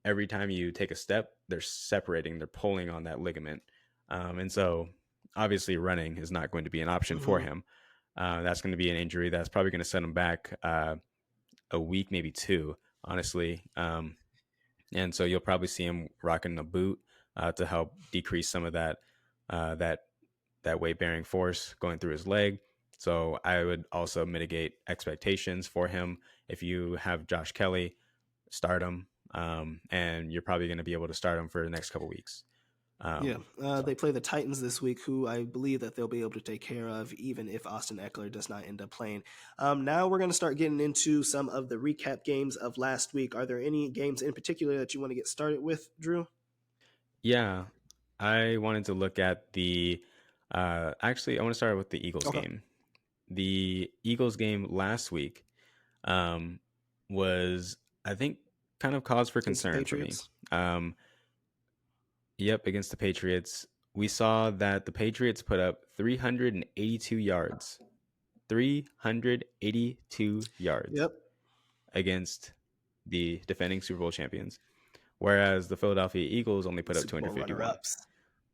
Speaker 1: every time you take a step, they're separating, they're pulling on that ligament, and so obviously running is not going to be an option for
Speaker 2: Mm-hmm.
Speaker 1: him. That's going to be an injury that's probably going to set him back a week, maybe two, honestly. And so you'll probably see him rocking a boot to help decrease some of uh, that that weight bearing force going through his leg. So I would also mitigate expectations for him. If you have Josh Kelly, start him, and you're probably going to be able to start him for the next couple weeks.
Speaker 2: Yeah,
Speaker 1: So
Speaker 2: they play the Titans this week, who I believe that they'll be able to take care of, even if Austin Eckler does not end up playing. Now we're going to start getting into some of the recap games of last week. Are there any games in particular that you want to get started with, Drew?
Speaker 1: yeah, I wanted to look at the. Actually, I want to start with the Eagles
Speaker 2: Okay.
Speaker 1: game. The Eagles game last week um, was, I think, kind of cause for
Speaker 2: Against the
Speaker 1: concern for me.
Speaker 2: Patriots.
Speaker 1: Um, yep, against the Patriots, we saw that the Patriots put up 382 yards. 382 yards
Speaker 2: Yep.
Speaker 1: against the defending Super Bowl champions, whereas the Philadelphia Eagles only put up
Speaker 2: Super Bowl
Speaker 1: 251.
Speaker 2: runner-ups.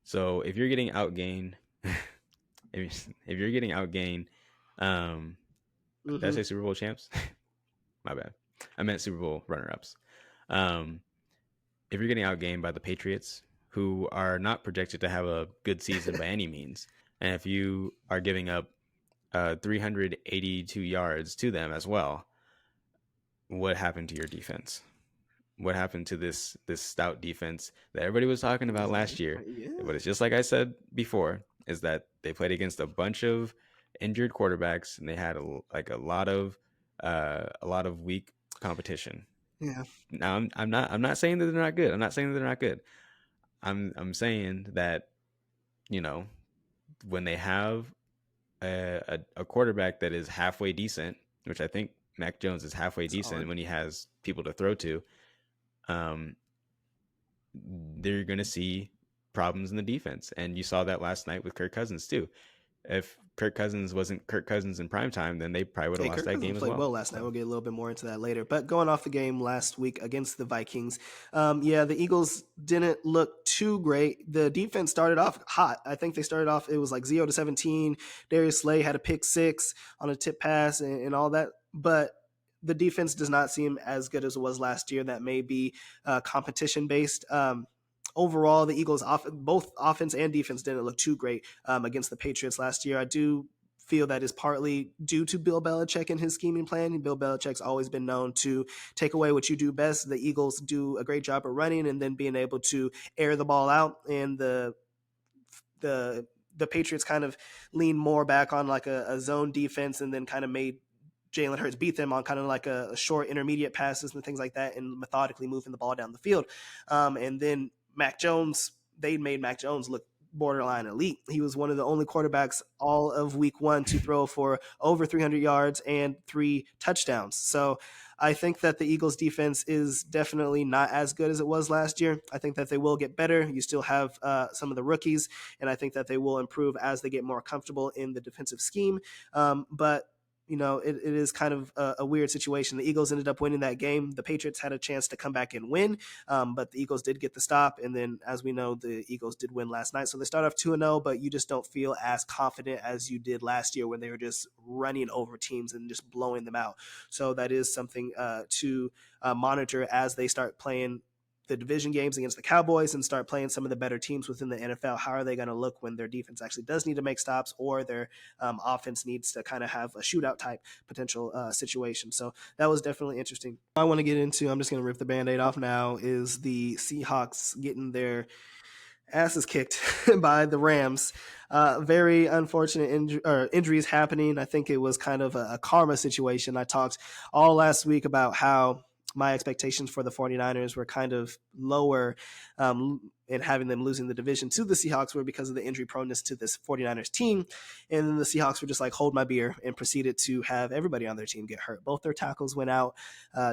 Speaker 1: So if you're getting outgained, if you're getting outgained, did I
Speaker 2: Mm-hmm.
Speaker 1: say Super Bowl champs? My bad. I meant Super Bowl runner-ups. Um, if you're getting outgained by the Patriots, who are not projected to have a good season by any means, and if you are giving up 382 yards to them as well, what happened to your defense? What happened to this stout defense that everybody was talking about last year?
Speaker 2: Yeah.
Speaker 1: But it's just like I said before, is that they played against a bunch of injured quarterbacks and they had a lot of weak competition.
Speaker 2: Yeah.
Speaker 1: Now I'm not saying that they're not good. I'm not saying that they're not good. I'm saying that, you know, when they have a quarterback that is halfway decent, which I think Mac Jones is halfway decent
Speaker 2: Solid.
Speaker 1: when he has people to throw to, um, they're going to see problems in the defense. And you saw that last night with Kirk Cousins too. If Kirk Cousins wasn't Kirk Cousins in prime time, then they probably would have
Speaker 2: Hey,
Speaker 1: lost
Speaker 2: Kirk
Speaker 1: that
Speaker 2: Cousins
Speaker 1: game as
Speaker 2: played
Speaker 1: well.
Speaker 2: well last night.
Speaker 1: So
Speaker 2: We'll get a little bit more into that later. But going off the game last week against the Vikings, yeah, the Eagles didn't look too great. The defense started off hot. I think they started off, it was like 0-17. Darius Slay had a pick six on a tip pass and all that. But the defense does not seem as good as it was last year. That may be competition based. Overall, the Eagles, both offense and defense, didn't look too great against the Patriots last year. I do feel that is partly due to Bill Belichick and his scheming plan. Bill Belichick's always been known to take away what you do best. The Eagles do a great job of running and then being able to air the ball out, and the Patriots kind of lean more back on like a zone defense, and then kind of made Jalen Hurts beat them on kind of like a short intermediate passes and things like that, and methodically moving the ball down the field. And then Mac Jones, they made Mac Jones look borderline elite. He was one of the only quarterbacks all of week one to throw for over 300 yards and 3 touchdowns. So I think that the Eagles defense is definitely not as good as it was last year. I think that they will get better. You still have some of the rookies, and I think that they will improve as they get more comfortable in the defensive scheme. But you know, it is kind of a weird situation. The Eagles ended up winning that game. The Patriots had a chance to come back and win, but the Eagles did get the stop. And then, as we know, the Eagles did win last night. So they start off 2-0, but you just don't feel as confident as you did last year when they were just running over teams and just blowing them out. So that is something to monitor as they start playing the division games against the Cowboys and start playing some of the better teams within the NFL. How are they going to look when their defense actually does need to make stops, or their offense needs to kind of have a shootout type potential situation? So that was definitely interesting. I want to get into, I'm just going to rip the Band-Aid off now, is the Seahawks getting their asses kicked by the Rams. Very unfortunate injuries happening. I think it was kind of a karma situation. I talked all last week about how my expectations for the 49ers were kind of lower, and having them losing the division to the Seahawks were because of the injury proneness to this 49ers team. And then the Seahawks were just like, hold my beer, and proceeded to have everybody on their team get hurt. Both their tackles went out.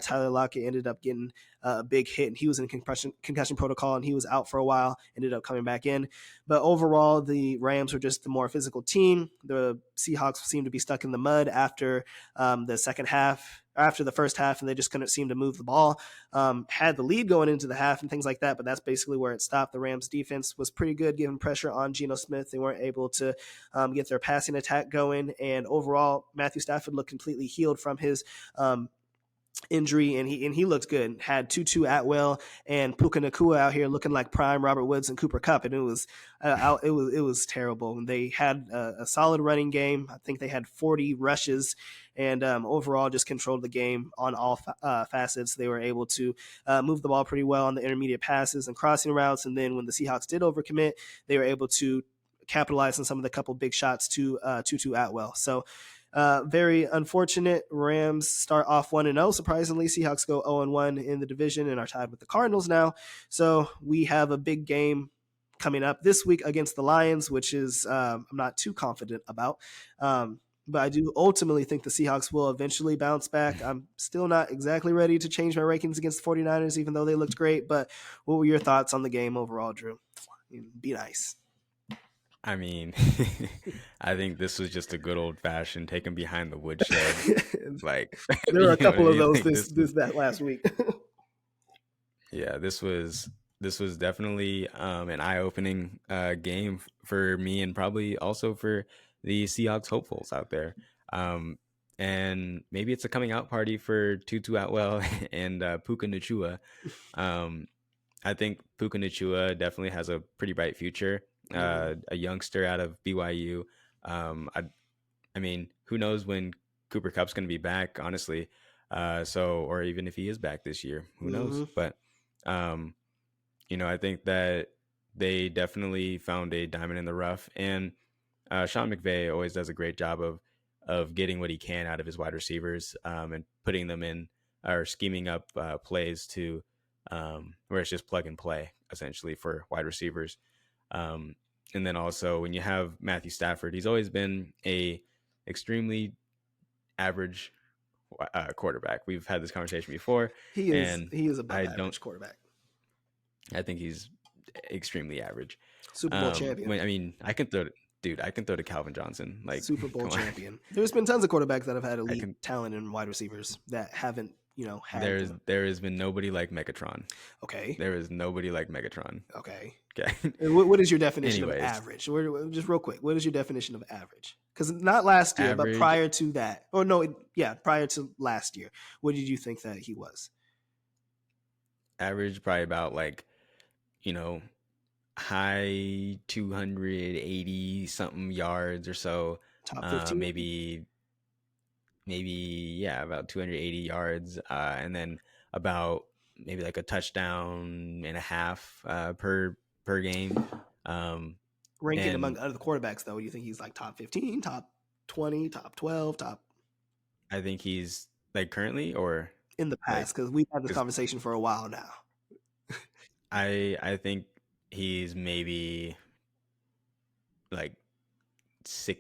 Speaker 2: Tyler Lockett ended up getting a big hit, and he was in concussion protocol, and he was out for a while, ended up coming back in. But overall, the Rams were just the more physical team. The Seahawks seemed to be stuck in the mud after the second half, after the first half, and they just couldn't seem to move the ball. Had the lead going into the half and things like that, but that's basically where it stopped. The Rams defense was pretty good, giving pressure on Geno Smith. They weren't able to get their passing attack going, and overall, Matthew Stafford looked completely healed from his injury, and he looked good. Had Tutu Atwell and Puka Nacua out here looking like prime Robert Woods and Cooper Kupp, and it was terrible. They had a solid running game. I think they had 40 rushes, and overall just controlled the game on all facets. They were able to move the ball pretty well on the intermediate passes and crossing routes, and then when the Seahawks did overcommit, they were able to capitalize on some of the couple big shots to Tutu Atwell. So very unfortunate. Rams start off 1-0. Surprisingly, Seahawks go 0-1 in the division and are tied with the Cardinals now. So we have a big game coming up this week against the Lions, which is I'm not too confident about. But I do ultimately think the Seahawks will eventually bounce back. I'm still not exactly ready to change my rankings against the 49ers, even though they looked great. But what were your thoughts on the game overall, Drew? Be nice.
Speaker 1: I mean, I think this was just a good old fashioned take him behind the woodshed. Like
Speaker 2: there were a couple of those
Speaker 1: like
Speaker 2: that last week.
Speaker 1: Yeah, this was definitely an eye opening game for me, and probably also for the Seahawks hopefuls out there. And maybe it's a coming out party for Tutu Atwell and Puka Nacua. I think Puka Nacua definitely has a pretty bright future. A youngster out of BYU. I mean, who knows when Cooper Kupp's going to be back, honestly. Or even if he is back this year, who knows? But, I think that they definitely found a diamond in the rough. And Sean McVay always does a great job of getting what he can out of his wide receivers and putting them in, or scheming up plays to where it's just plug and play, essentially, for wide receivers. And then also when you have Matthew Stafford, he's always been a extremely average quarterback. We've had this conversation before.
Speaker 2: He is above average quarterback.
Speaker 1: I think he's extremely average.
Speaker 2: Super Bowl champion.
Speaker 1: I can throw to Calvin Johnson, like
Speaker 2: Super Bowl champion. There's been tons of quarterbacks that have had elite talent in wide receivers that haven't, had.
Speaker 1: There has been nobody like Megatron.
Speaker 2: Okay.
Speaker 1: There is nobody like Megatron.
Speaker 2: Okay.
Speaker 1: Okay.
Speaker 2: What is your definition of average? Just real quick, what is your definition of average? Because not last year, but prior to that. Oh no, prior to last year. What did you think that he was?
Speaker 1: Average, probably about high 280 something yards or so.
Speaker 2: Top 15,
Speaker 1: maybe about 280 yards, and then about maybe like a touchdown and a half per game.
Speaker 2: Ranking among other quarterbacks, though, do you think he's like top 15, top 20, top 12, top?
Speaker 1: I think he's like currently or
Speaker 2: in the past, because we've had this conversation for a while now.
Speaker 1: I think he's maybe like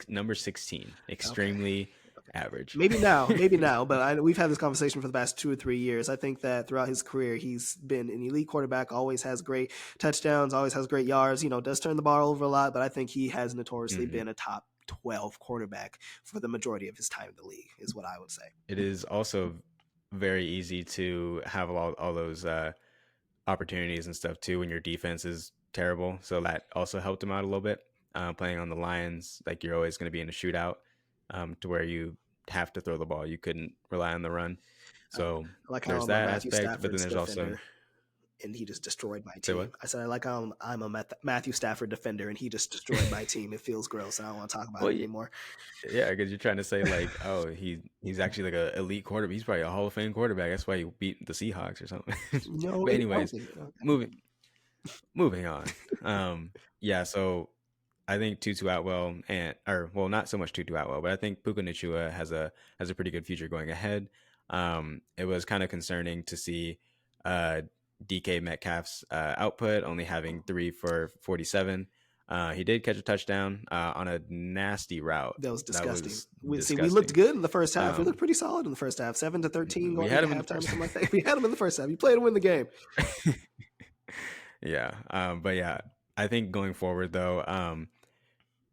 Speaker 1: number 16, extremely average.
Speaker 2: Maybe now, but we've had this conversation for the past 2 or 3 years. I think that throughout his career, he's been an elite quarterback, always has great touchdowns, always has great yards, does turn the ball over a lot, but I think he has notoriously been a top 12 quarterback for the majority of his time in the league, is what I would say.
Speaker 1: It is also very easy to have all those opportunities and stuff too when your defense is terrible. So that also helped him out a little bit. Playing on the Lions, like you're always going to be in a shootout to where you have to throw the ball. You couldn't rely on the run. So there's that aspect, but then there's also...
Speaker 2: And he just destroyed my team. I said, I'm a Matthew Stafford defender, and he just destroyed my team. It feels gross. I don't want to talk about it anymore.
Speaker 1: Yeah, because you're trying to say like, oh, he's actually like an elite quarterback. He's probably a Hall of Fame quarterback. That's why he beat the Seahawks or something.
Speaker 2: No,
Speaker 1: but anyways, moving on. So I think Tutu Atwell not so much Tutu Atwell, but I think Puka Nacua has a pretty good future going ahead. It was kind of concerning to see uh, DK Metcalf's output only having 3 for 47. He did catch a touchdown on a nasty route.
Speaker 2: That was
Speaker 1: That
Speaker 2: disgusting.
Speaker 1: was
Speaker 2: We looked
Speaker 1: disgusting.
Speaker 2: good in the first half. We looked
Speaker 1: Um,
Speaker 2: pretty solid in the first half. 7-13
Speaker 1: we
Speaker 2: going
Speaker 1: had
Speaker 2: into
Speaker 1: him in the
Speaker 2: halftime or
Speaker 1: first.
Speaker 2: something like that. We had him in the first half. You played to win the game.
Speaker 1: Yeah. But yeah, I think going forward though,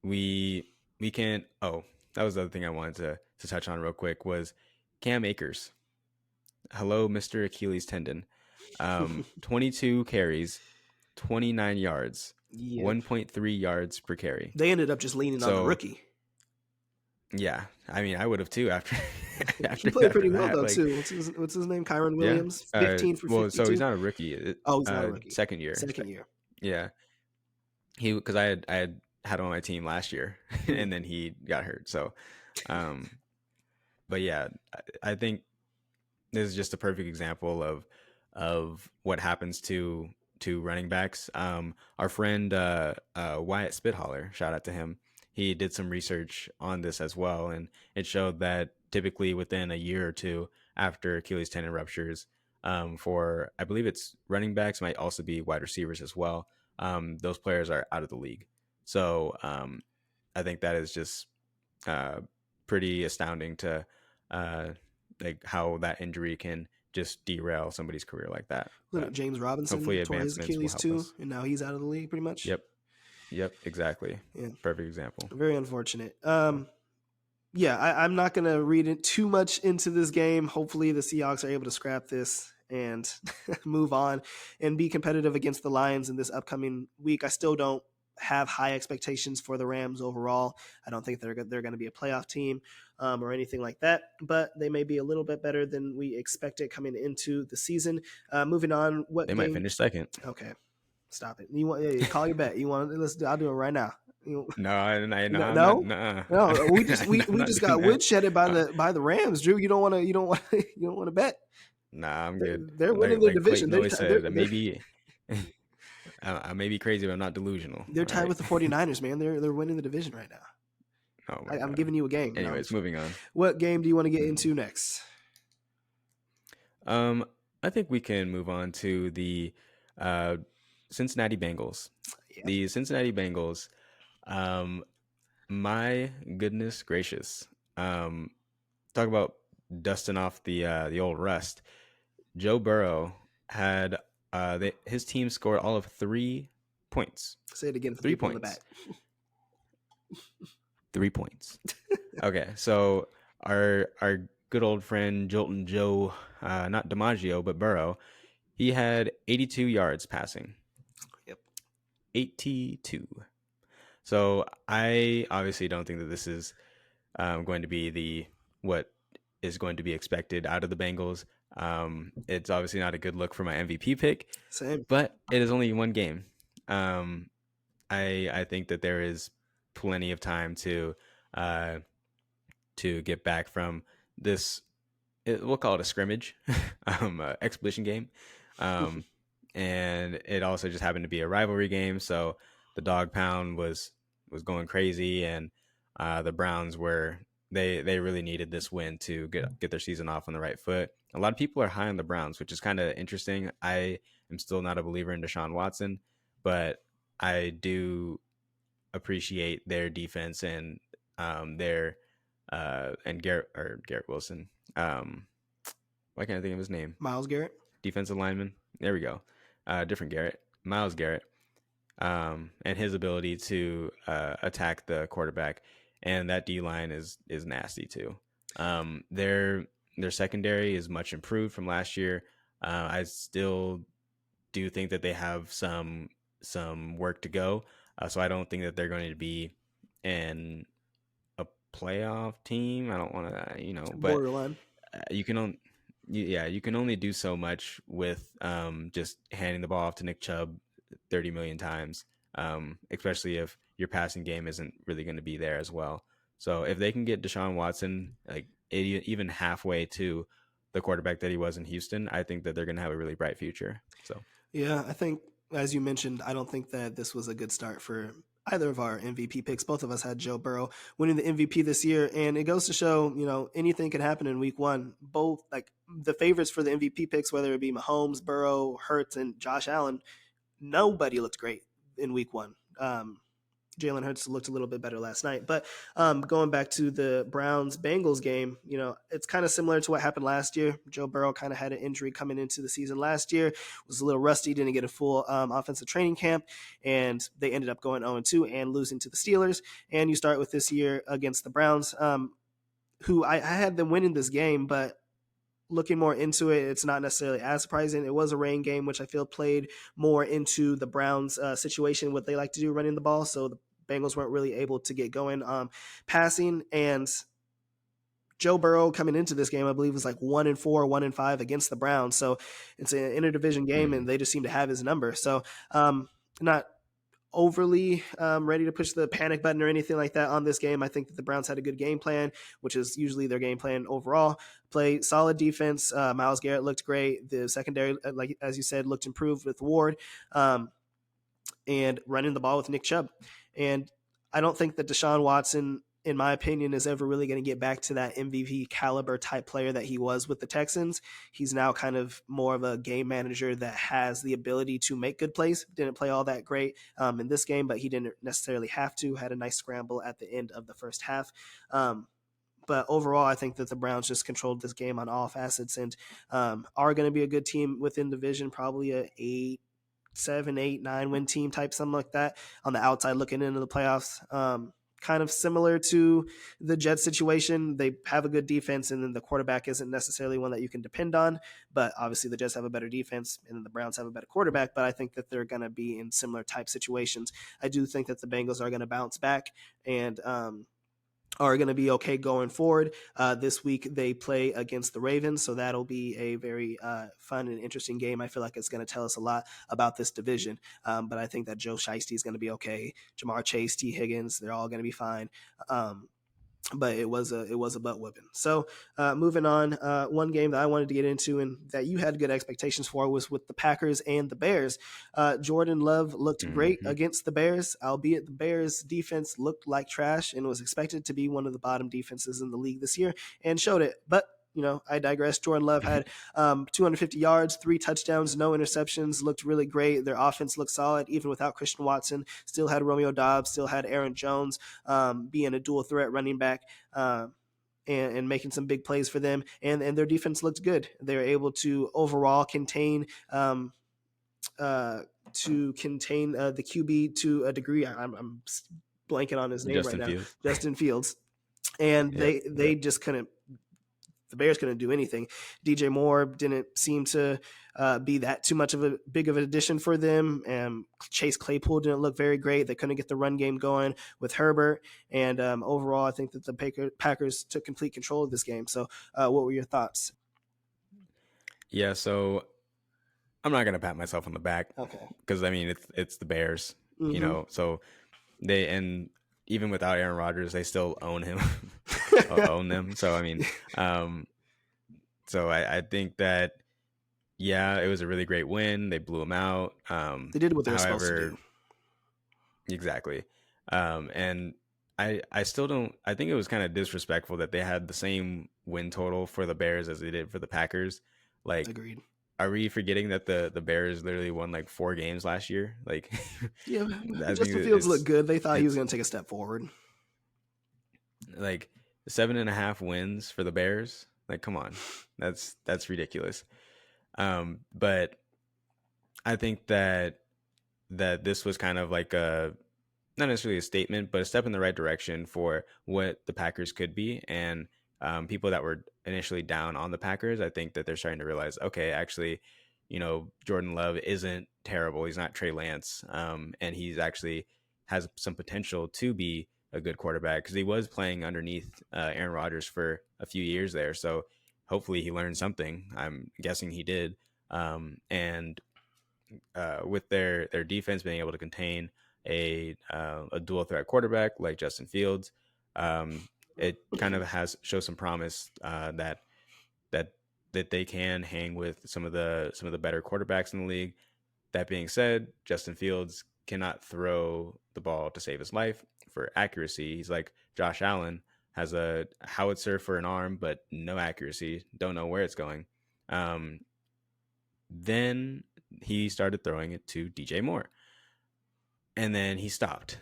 Speaker 1: we we can't. Oh, that was the other thing I wanted to touch on real quick was Cam Akers. Hello, Mr. Achilles tendon. 22 carries, 29 yards,
Speaker 2: Yep.
Speaker 1: 1.3 yards per carry.
Speaker 2: They ended up just leaning on the
Speaker 1: So
Speaker 2: rookie.
Speaker 1: yeah, I mean, I would have too after
Speaker 2: He played
Speaker 1: after
Speaker 2: pretty well
Speaker 1: that.
Speaker 2: though
Speaker 1: Like,
Speaker 2: too. What's his name? Kyron
Speaker 1: yeah.
Speaker 2: Williams. 15 for
Speaker 1: Well, so he's
Speaker 2: 52.
Speaker 1: not a rookie.
Speaker 2: Oh, he's not a rookie.
Speaker 1: Second year.
Speaker 2: Second year.
Speaker 1: Yeah, he because I had him on my team last year, and then he got hurt. So, um, but yeah, I think this is just a perfect example of what happens to running backs. Our friend Wyatt Spithaller, shout out to him. He did some research on this as well, and it showed that typically within a year or two after Achilles tendon ruptures, for I believe it's running backs, might also be wide receivers as well. Those players are out of the league. So I think that is just uh, pretty astounding to uh, like how that injury can just derail somebody's career like that.
Speaker 2: Look at
Speaker 1: But
Speaker 2: James Robinson
Speaker 1: hopefully
Speaker 2: tore his
Speaker 1: advancements will
Speaker 2: Achilles
Speaker 1: help
Speaker 2: too,
Speaker 1: us.
Speaker 2: and now he's out of the league pretty much.
Speaker 1: Yep, exactly.
Speaker 2: Yeah,
Speaker 1: Perfect example.
Speaker 2: very unfortunate. Yeah, I'm not gonna read it too much into this game. Hopefully, the Seahawks are able to scrap this and move on and be competitive against the Lions in this upcoming week. I still don't have high expectations for the Rams overall. I don't think they're going to be a playoff team or anything like that, but they may be a little bit better than we expected coming into the season. Moving on, what
Speaker 1: They
Speaker 2: game?
Speaker 1: might finish second.
Speaker 2: Okay, stop it. You want? Yeah, call your bet. You want? I'll do it right now.
Speaker 1: No, I'm not.
Speaker 2: No,
Speaker 1: Nah.
Speaker 2: no. We just we
Speaker 1: I'm not
Speaker 2: just
Speaker 1: doing
Speaker 2: got
Speaker 1: that.
Speaker 2: woodshedded by the Rams, Drew. You don't want to. You don't want. You don't want to bet.
Speaker 1: Nah, I'm good.
Speaker 2: They're winning their
Speaker 1: Like
Speaker 2: division.
Speaker 1: Clayton always said, maybe I may be crazy, but I'm not delusional.
Speaker 2: They're
Speaker 1: All
Speaker 2: tied
Speaker 1: right.
Speaker 2: with the 49ers, man. They're winning the division right now.
Speaker 1: Oh my
Speaker 2: I'm
Speaker 1: God.
Speaker 2: giving you a game.
Speaker 1: Anyways, moving on.
Speaker 2: What game do you want to get into next?
Speaker 1: I think we can move on to the uh, Cincinnati Bengals.
Speaker 2: Yeah.
Speaker 1: The Cincinnati Bengals. My goodness gracious. Talk about dusting off the old rust. Joe Burrow had his team scored all of 3 points.
Speaker 2: Say it again for
Speaker 1: 3
Speaker 2: people in the
Speaker 1: points.
Speaker 2: back.
Speaker 1: 3 points. Okay, so our good old friend Jolton Joe, not DiMaggio, but Burrow, he had 82 yards passing.
Speaker 2: Yep.
Speaker 1: 82. So I obviously don't think that this is going to be what is going to be expected out of the Bengals. It's obviously not a good look for my MVP pick.
Speaker 2: Same.
Speaker 1: But it is only one game. I think that there is plenty of time to get back from this. We'll call it a scrimmage, expedition game, and it also just happened to be a rivalry game. So the dog pound was going crazy, and the Browns were they really needed this win to get their season off on the right foot. A lot of people are high on the Browns, which is kind of interesting. I am still not a believer in Deshaun Watson, but I do appreciate their defense and their and Garrett Wilson. Why can't I think of his name?
Speaker 2: Myles Garrett.
Speaker 1: Defensive lineman. There we go. Different Garrett. Myles Garrett. And his ability to attack the quarterback, and that D line is nasty too. Their secondary is much improved from last year. I still do think that they have some work to go. So I don't think that they're going to be in a playoff team. I don't want to, but
Speaker 2: Borderline.
Speaker 1: you can only do so much with just handing the ball off to Nick Chubb 30 million times, especially if your passing game isn't really going to be there as well. So if they can get Deshaun Watson like even halfway to the quarterback that he was in Houston, I think that they're going to have a really bright future. So
Speaker 2: yeah, I think as you mentioned, I don't think that this was a good start for either of our MVP picks. Both of us had Joe Burrow winning the MVP this year, and it goes to show, anything can happen in Week 1. Both like the favorites for the MVP picks, whether it be Mahomes, Burrow, Hurts, and Josh Allen, nobody looked great in Week 1. Jalen Hurts looked a little bit better last night. But going back to the Browns-Bengals game, it's kind of similar to what happened last year. Joe Burrow kind of had an injury coming into the season last year, was a little rusty, didn't get a full offensive training camp, and they ended up going 0-2 and losing to the Steelers. And you start with this year against the Browns, who I had them winning this game, but looking more into it, it's not necessarily as surprising. It was a rain game, which I feel played more into the Browns' situation, what they like to do, running the ball. So the Bengals weren't really able to get going passing. And Joe Burrow coming into this game, I believe, was like 1-4, 1-5 against the Browns. So it's an interdivision game, and they just seem to have his number. So not overly ready to push the panic button or anything like that on this game. I think that the Browns had a good game plan, which is usually their game plan overall. Play solid defense. Myles Garrett looked great. The secondary, like as you said, looked improved with Ward, and running the ball with Nick Chubb. And I don't think that Deshaun Watson, in my opinion, is ever really going to get back to that MVP caliber type player that he was with the Texans. He's now kind of more of a game manager that has the ability to make good plays. Didn't play all that great in this game, but he didn't necessarily have to. Had a nice scramble at the end of the first half. But overall, I think that the Browns just controlled this game on all facets and are going to be a good team within division, probably a 7, 8, 9 win team type, something like that on the outside looking into the playoffs. Kind of similar to the Jets situation. They have a good defense, and then the quarterback isn't necessarily one that you can depend on. But obviously, the Jets have a better defense, and then the Browns have a better quarterback. But I think that they're going to be in similar type situations. I do think that the Bengals are going to bounce back and are going to be okay going forward. This week they play against the Ravens, so that'll be a very fun and interesting game. I feel like it's going to tell us a lot about this division, but I think that Joe Shiesty is going to be okay. Jamar Chase, T. Higgins, they're all going to be fine. But it was a butt whipping. So moving on, one game that I wanted to get into and that you had good expectations for was with the Packers and the Bears. Jordan Love looked great against the Bears, albeit the Bears defense looked like trash and was expected to be one of the bottom defenses in the league this year and showed it. But I digress. Jordan Love had 250 yards, 3 touchdowns, no interceptions, looked really great. Their offense looked solid, even without Christian Watson. Still had Romeo Dobbs, still had Aaron Jones being a dual threat running back. And making some big plays for them. And their defense looked good. They were able to overall contain the QB to a degree. I'm blanking on his name
Speaker 1: Justin
Speaker 2: right now.
Speaker 1: Fields.
Speaker 2: Justin Fields. And they just couldn't. The Bears couldn't do anything. DJ Moore didn't seem to be that too much of a big of an addition for them. Chase Claypool didn't look very great. They couldn't get the run game going with Herbert. And overall, I think that the Packers took complete control of this game. So what were your thoughts?
Speaker 1: Yeah, so I'm not gonna pat myself on the back,
Speaker 2: Okay,
Speaker 1: because I mean it's the Bears, So they, and even without Aaron Rodgers, they still own him, own them. So I mean, so I think that it was a really great win. They blew them out.
Speaker 2: they did what they were supposed to do.
Speaker 1: Exactly. And I still don't. I think it was kind of disrespectful that they had the same win total for the Bears as they did for the Packers. Like,
Speaker 2: agreed.
Speaker 1: Are we forgetting that the Bears literally won like 4 games last year? Like,
Speaker 2: yeah, Justin Fields looked good. They thought he was going to take a step forward.
Speaker 1: Like 7.5 wins for the Bears. Like, come on, that's ridiculous. But I think that this was kind of like not necessarily a statement, but a step in the right direction for what the Packers could be. And people that were initially down on the Packers, I think that they're starting to realize, okay, actually, Jordan Love isn't terrible. He's not Trey Lance. And he's actually has some potential to be a good quarterback, because he was playing underneath Aaron Rodgers for a few years there. So hopefully he learned something. I'm guessing he did. And with their defense being able to contain a dual threat quarterback like Justin Fields, it kind of shows some promise that they can hang with some of the better quarterbacks in the league. That being said, Justin Fields cannot throw the ball to save his life. For accuracy, he's like Josh Allen, has a howitzer for an arm, but no accuracy. Don't know where it's going. Then he started throwing it to DJ Moore, and then he stopped.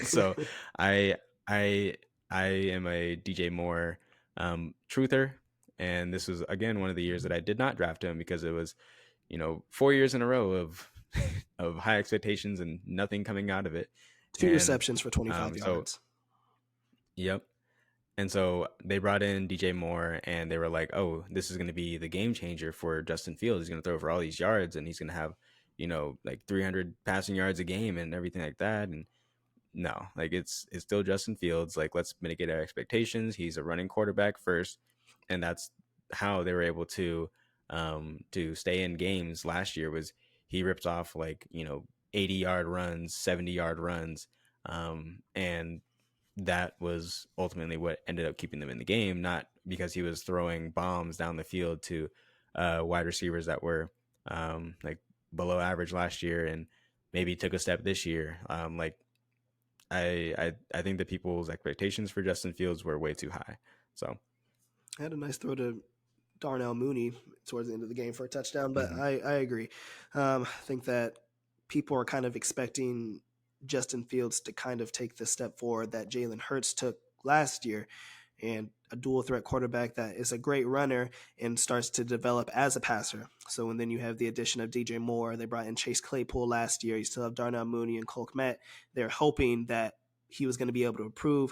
Speaker 1: So I I I am a DJ Moore truther, and this was again one of the years that I did not draft him because it was 4 years in a row of of high expectations and nothing coming out of it.
Speaker 2: 2 receptions for 25
Speaker 1: So
Speaker 2: yards.
Speaker 1: yep. And so they brought in DJ Moore, and they were like, "Oh, this is going to be the game changer for Justin Fields. He's going to throw for all these yards, and he's going to have, like 300 passing yards a game and everything like that." And no, like it's still Justin Fields. Like, let's mitigate our expectations. He's a running quarterback first, and that's how they were able to stay in games last year. Was he ripped off like 80-yard runs, 70-yard runs, and that was ultimately what ended up keeping them in the game, not because he was throwing bombs down the field to wide receivers that were like below average last year and maybe took a step this year. Like I think that people's expectations for Justin Fields were way too high. So
Speaker 2: I had a nice throw to Darnell Mooney towards the end of the game for a touchdown, but I agree. I think that people are kind of expecting Justin Fields to kind of take the step forward that Jalen Hurts took last year, and a dual threat quarterback that is a great runner and starts to develop as a passer. So, and then you have the addition of DJ Moore. They brought in Chase Claypool last year. You still have Darnell Mooney and Cole Kmet. They're hoping that he was going to be able to improve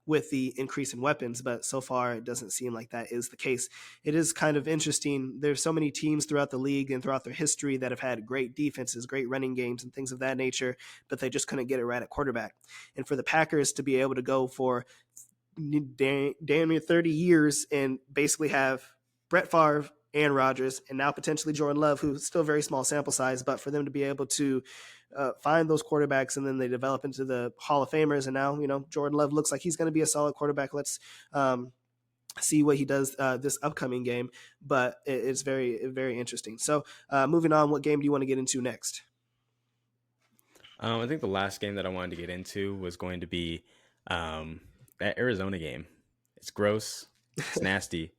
Speaker 2: with the increase in weapons, but so far it doesn't seem like that is the case. It is kind of interesting. There's so many teams throughout the league and throughout their history that have had great defenses, great running games, and things of that nature, but they just couldn't get it right at quarterback. And for the Packers to be able to go for damn near 30 years and basically have Brett Favre, Aaron Rodgers, and now potentially Jordan Love, who's still very small sample size, but for them to be able to find those quarterbacks and then they develop into the Hall of Famers. And now, Jordan Love looks like he's going to be a solid quarterback. Let's see what he does this upcoming game, but it's very, very interesting. So moving on, what game do you want to get into next?
Speaker 1: I think the last game that I wanted to get into was going to be that Arizona game. It's gross. It's nasty,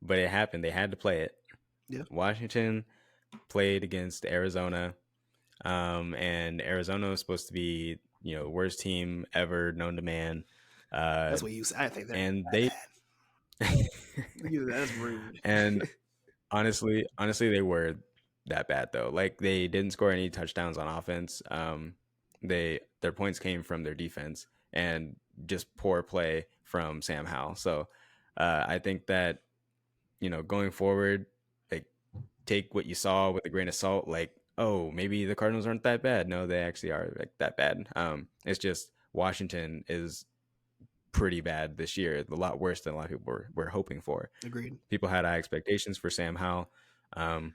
Speaker 1: but it happened. They had to play it.
Speaker 2: Yeah.
Speaker 1: Washington played against Arizona, and Arizona was supposed to be, worst team ever known to man.
Speaker 2: That's what you said. I think
Speaker 1: and they
Speaker 2: that's rude.
Speaker 1: And honestly, they were that bad though. Like, they didn't score any touchdowns on offense. Their points came from their defense and just poor play from Sam Howell. So I think that going forward, like, take what you saw with a grain of salt. Like, oh, maybe the Cardinals aren't that bad. No, they actually are like that bad. It's just Washington is pretty bad this year, a lot worse than a lot of people were hoping for.
Speaker 2: Agreed.
Speaker 1: People had high expectations for Sam Howell. I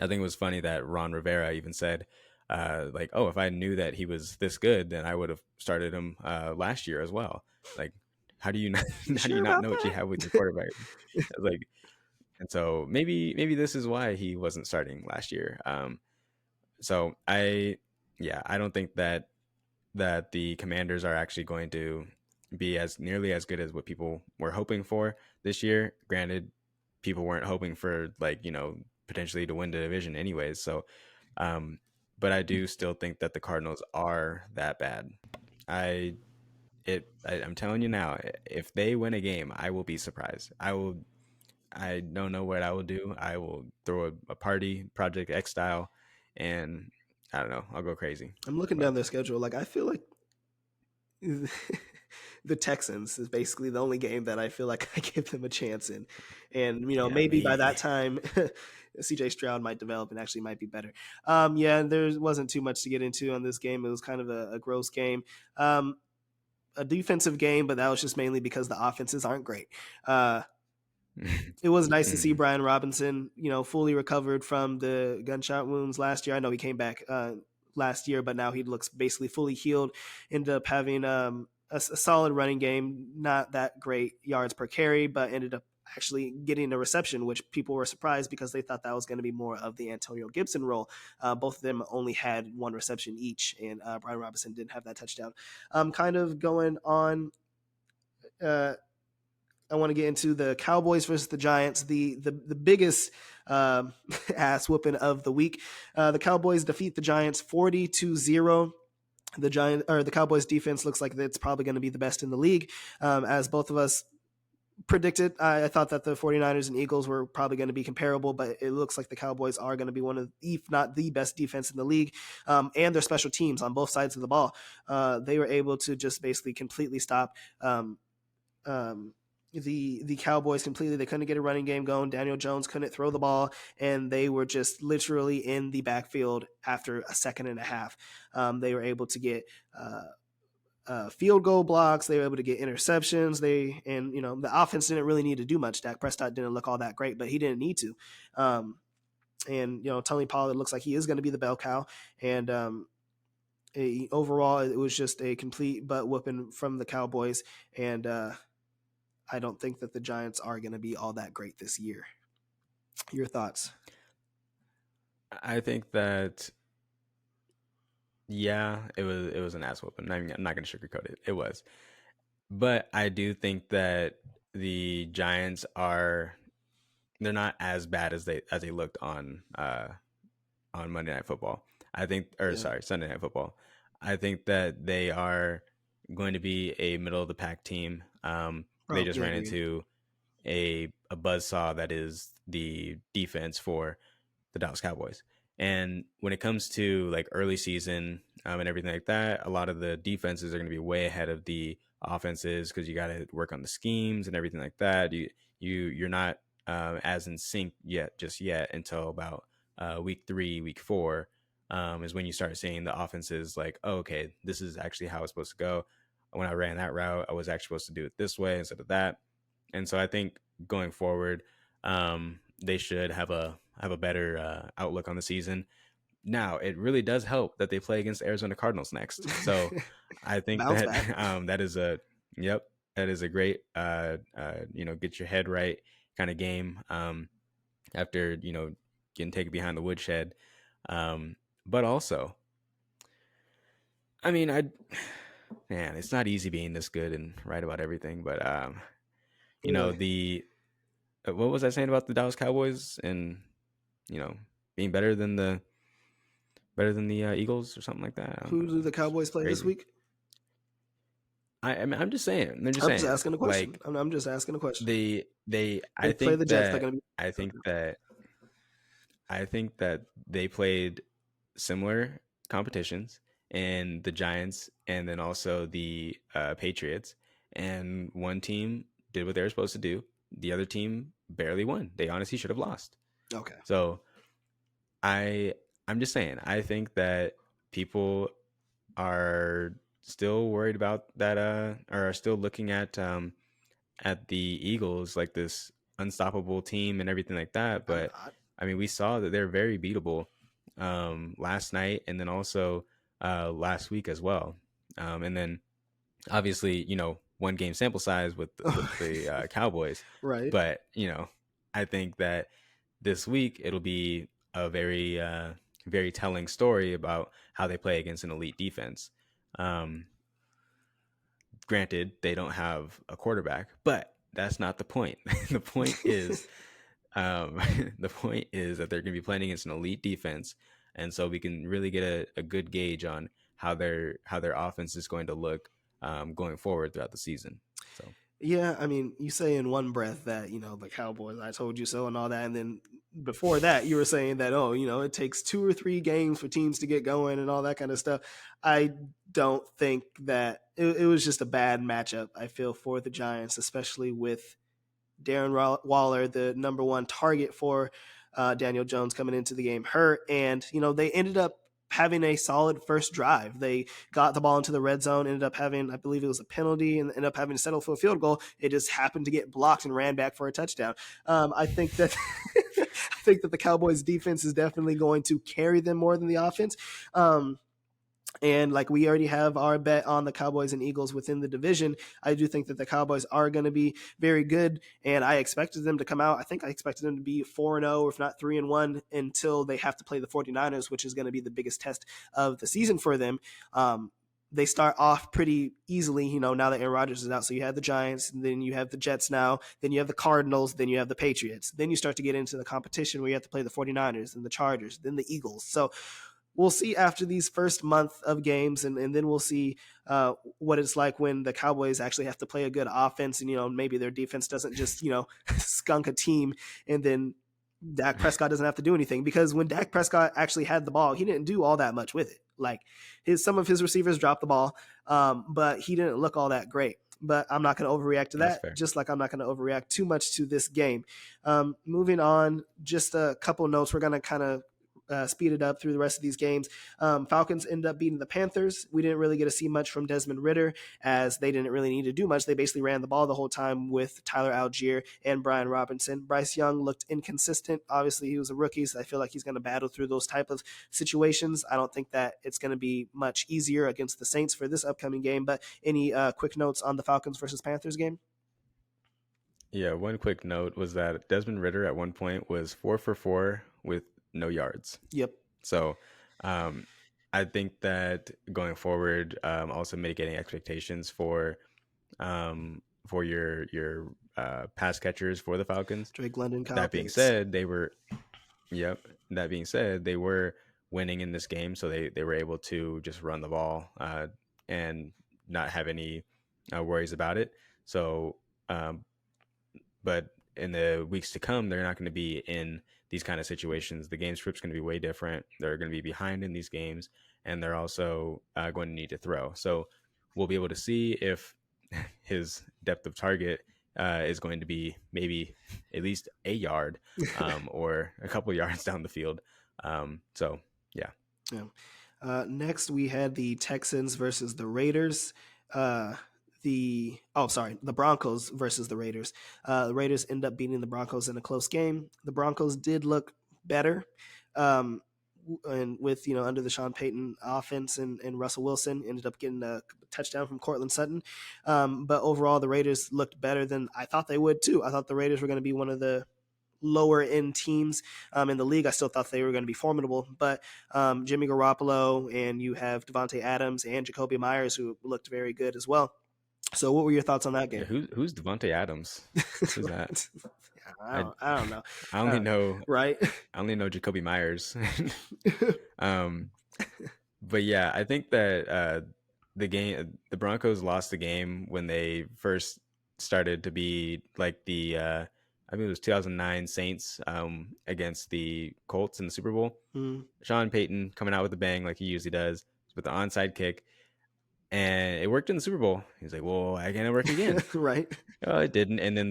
Speaker 1: think it was funny that Ron Rivera even said, like, oh, if I knew that he was this good, then I would have started him last year as well. Like, how do you not, know what you have with your quarterback? Like, and so maybe this is why he wasn't starting last year. So I don't think that the Commanders are actually going to be as nearly as good as what people were hoping for this year. Granted, people weren't hoping for, like, potentially to win the division anyways. So, but I do still think that the Cardinals are that bad. I'm telling you now, if they win a game, I will be surprised. I don't know what I will do. I will throw a party, Project X style, and I don't know. I'll go crazy.
Speaker 2: I'm looking down their schedule. Like, I feel like the Texans is basically the only game that I feel like I give them a chance in. And, maybe by that time, CJ Stroud might develop and actually might be better. There wasn't too much to get into on this game. It was kind of a gross game. A defensive game, but that was just mainly because the offenses aren't great. It was nice to see Brian Robinson, fully recovered from the gunshot wounds last year. I know he came back last year, but now he looks basically fully healed. Ended up having a solid running game, not that great yards per carry, but ended up actually getting a reception, which people were surprised because they thought that was going to be more of the Antonio Gibson role. Both of them only had one reception each, and Brian Robinson didn't have that touchdown. Kind of going on. I want to get into the Cowboys versus the Giants, the biggest ass whooping of the week. The Cowboys defeat the Giants 40-0. The Cowboys defense looks like it's probably going to be the best in the league, as both of us predicted. I thought that the 49ers and Eagles were probably going to be comparable, but it looks like the Cowboys are going to be one of, if not the best defense in the league, and their special teams on both sides of the ball. They were able to just basically completely stop the Cowboys completely. They couldn't get a running game going. Daniel Jones couldn't throw the ball, and they were just literally in the backfield after a second and a half. They were able to get field goal blocks. They were able to get interceptions. The offense didn't really need to do much. Dak Prescott didn't look all that great, but he didn't need to. Tony Pollard looks like he is going to be the bell cow. And overall, it was just a complete butt whooping from the Cowboys. And I don't think that the Giants are going to be all that great this year. Your thoughts?
Speaker 1: I think that, yeah, it was an ass whooping. I'm not going to sugarcoat it. It was. But I do think that the Giants they're not as bad as they looked on Monday Night Football. Sunday Night Football. I think that they are going to be a middle of the pack team. They just ran into a buzzsaw that is the defense for the Dallas Cowboys. And when it comes to like early season and everything like that, a lot of the defenses are going to be way ahead of the offenses because you got to work on the schemes and everything like that. You're not as in sync just yet until about week 3, week 4 is when you start seeing the offenses like, oh, okay, this is actually how it's supposed to go. When I ran that route, I was actually supposed to do it this way instead of that. And so I think going forward, they should have a better outlook on the season. Now, it really does help that they play against the Arizona Cardinals next. So I think that that is a great get your head right kind of game after getting taken behind the woodshed. But also, I mean, man, it's not easy being this good and right about everything. But what was I saying about the Dallas Cowboys and being better than the Eagles or something like that?
Speaker 2: Who do the Cowboys play this week?
Speaker 1: I'm just saying.
Speaker 2: I'm just asking a question. I'm just asking a question.
Speaker 1: I think that they played similar competitions, and the Giants and then also the Patriots, and one team did what they were supposed to do. The other team barely won. They honestly should have lost.
Speaker 2: Okay.
Speaker 1: So I'm just saying, I think that people are still worried about that or are still looking at the Eagles like this unstoppable team and everything like that. But I mean, we saw that they're very beatable last night and then also last week as well. And then obviously, one game sample size with the Cowboys.
Speaker 2: Right.
Speaker 1: But, I think that this week it'll be a very, very telling story about how they play against an elite defense. Granted, they don't have a quarterback, but that's not the point. The point is, that they're going to be playing against an elite defense, and so we can really get a good gauge on how their offense is going to look going forward throughout the season. So.
Speaker 2: Yeah, I mean, you say in one breath that, the Cowboys, I told you so and all that. And then before that, you were saying that, it takes 2 or 3 games for teams to get going and all that kind of stuff. I don't think that it was just a bad matchup, I feel, for the Giants, especially with Darren Waller, the number 1 target for Daniel Jones coming into the game hurt. And, they ended up having a solid first drive. They got the ball into the red zone, ended up having, I believe it was a penalty, and ended up having to settle for a field goal. It just happened to get blocked and ran back for a touchdown. I think that the Cowboys defense is definitely going to carry them more than the offense. And like we already have our bet on the Cowboys and Eagles within the division, I do think that the Cowboys are going to be very good. And I expected them to come out. I think I expected them to be 4-0, if not 3-1, until they have to play the 49ers, which is going to be the biggest test of the season for them. They start off pretty easily, now that Aaron Rodgers is out. So you have the Giants, and then you have the Jets now, then you have the Cardinals, then you have the Patriots. Then you start to get into the competition where you have to play the 49ers and the Chargers, then the Eagles. So we'll see after these first month of games, and then we'll see what it's like when the Cowboys actually have to play a good offense, and maybe their defense doesn't just skunk a team, and then Dak Prescott doesn't have to do anything, because when Dak Prescott actually had the ball, he didn't do all that much with it. Like some of his receivers dropped the ball, but he didn't look all that great. But I'm not going to overreact to
Speaker 1: That's
Speaker 2: that,
Speaker 1: fair.
Speaker 2: just like I'm not going to overreact too much to this game. Moving on, just a couple notes. We're going to kind of speed it up through the rest of these games. Falcons end up beating the Panthers. We didn't really get to see much from Desmond Ridder, as they didn't really need to do much. They basically ran the ball the whole time with Tyler Algier and Brian Robinson. Bryce Young looked inconsistent. Obviously, he was a rookie, so I feel like he's going to battle through those type of situations. I don't think that it's going to be much easier against the Saints for this upcoming game. But any quick notes on the Falcons versus Panthers game?
Speaker 1: Yeah, one quick note was that Desmond Ridder at one point was 4 for 4 with no yards.
Speaker 2: Yep.
Speaker 1: So I think that going forward, also mitigating expectations for your pass catchers for the Falcons.
Speaker 2: Drake London, Kyle
Speaker 1: That being
Speaker 2: Pitts.
Speaker 1: said, That being said, they were winning in this game, so they were able to just run the ball and not have any worries about it. So, but in the weeks to come, they're not going to be in these kind of situations. The game script's going to be way different. They're going to be behind in these games, and they're also going to need to throw. So we'll be able to see if his depth of target is going to be maybe at least a yard or a couple yards down the field. So, yeah.
Speaker 2: Next, we had the Texans versus the Raiders. The Broncos versus the Raiders. The Raiders end up beating the Broncos in a close game. The Broncos did look better, and with under the Sean Payton offense, and Russell Wilson ended up getting a touchdown from Cortland Sutton. But overall, the Raiders looked better than I thought they would too. I thought the Raiders were going to be one of the lower end teams in the league. I still thought they were going to be formidable, but Jimmy Garoppolo, and you have Devontae Adams and Jacoby Myers, who looked very good as well. So what were your thoughts on that game?
Speaker 1: Yeah, who's Devontae Adams? Who's that?
Speaker 2: I don't know.
Speaker 1: I only know
Speaker 2: Right.
Speaker 1: I only know Jacoby Myers. But yeah, I think that the Broncos lost the game when they first started to be like the I mean it was 2009 Saints against the Colts in the Super Bowl. Sean Payton coming out with a bang like he usually does with the onside kick, and it worked in the Super Bowl. He's like, "Well, I can't work again."
Speaker 2: Right.
Speaker 1: Oh, it didn't, and then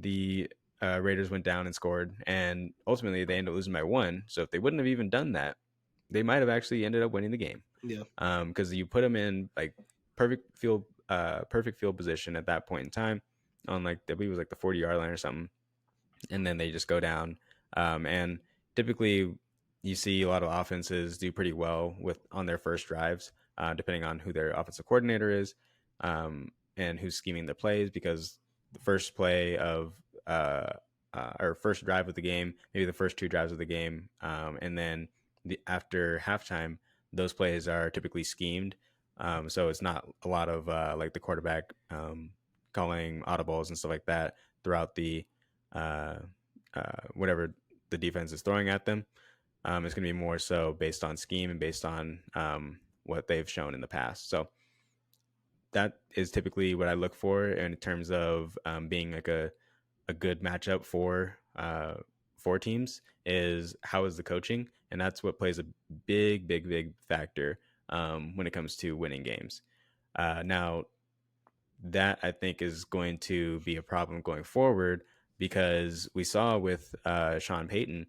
Speaker 1: the Raiders went down and scored, and ultimately they ended up losing by 1. So if they wouldn't have even done that, they might have actually ended up winning the game.
Speaker 2: Yeah.
Speaker 1: Because you put them in like perfect field position at that point in time, on like I believe it was like the 40-yard line or something, and then they just go down. And typically, you see a lot of offenses do pretty well on their first drives, depending on who their offensive coordinator is, and who's scheming the plays, because the first play of or first drive of the game, maybe the first 2 drives of the game, and then after halftime, those plays are typically schemed. So it's not a lot of like the quarterback calling audibles and stuff like that throughout the whatever the defense is throwing at them. It's going to be more so based on scheme and based on what they've shown in the past. So that is typically what I look for in terms of being like a good matchup for teams, is how is the coaching, and that's what plays a big factor when it comes to winning games. Now, that I think is going to be a problem going forward, because we saw with Sean Payton,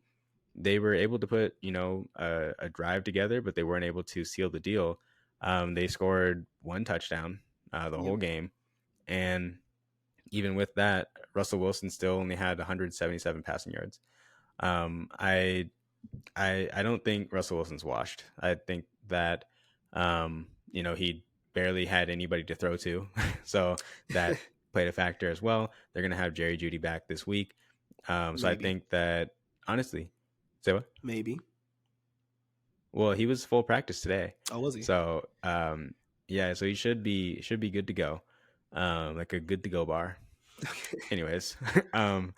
Speaker 1: they were able to put a drive together, but they weren't able to seal the deal. They scored 1 touchdown the whole game, and even with that, Russell Wilson still only had 177 passing yards. I don't think Russell Wilson's washed. I think that He barely had anybody to throw to, so that played a factor as well. They're going to have Jerry Judy back this week, so I
Speaker 2: Maybe.
Speaker 1: think that honestly, say what?
Speaker 2: Maybe.
Speaker 1: Well, he was full practice today,
Speaker 2: Oh, was he?
Speaker 1: so yeah, so he should be good to go, like a good to go bar. Anyways, um,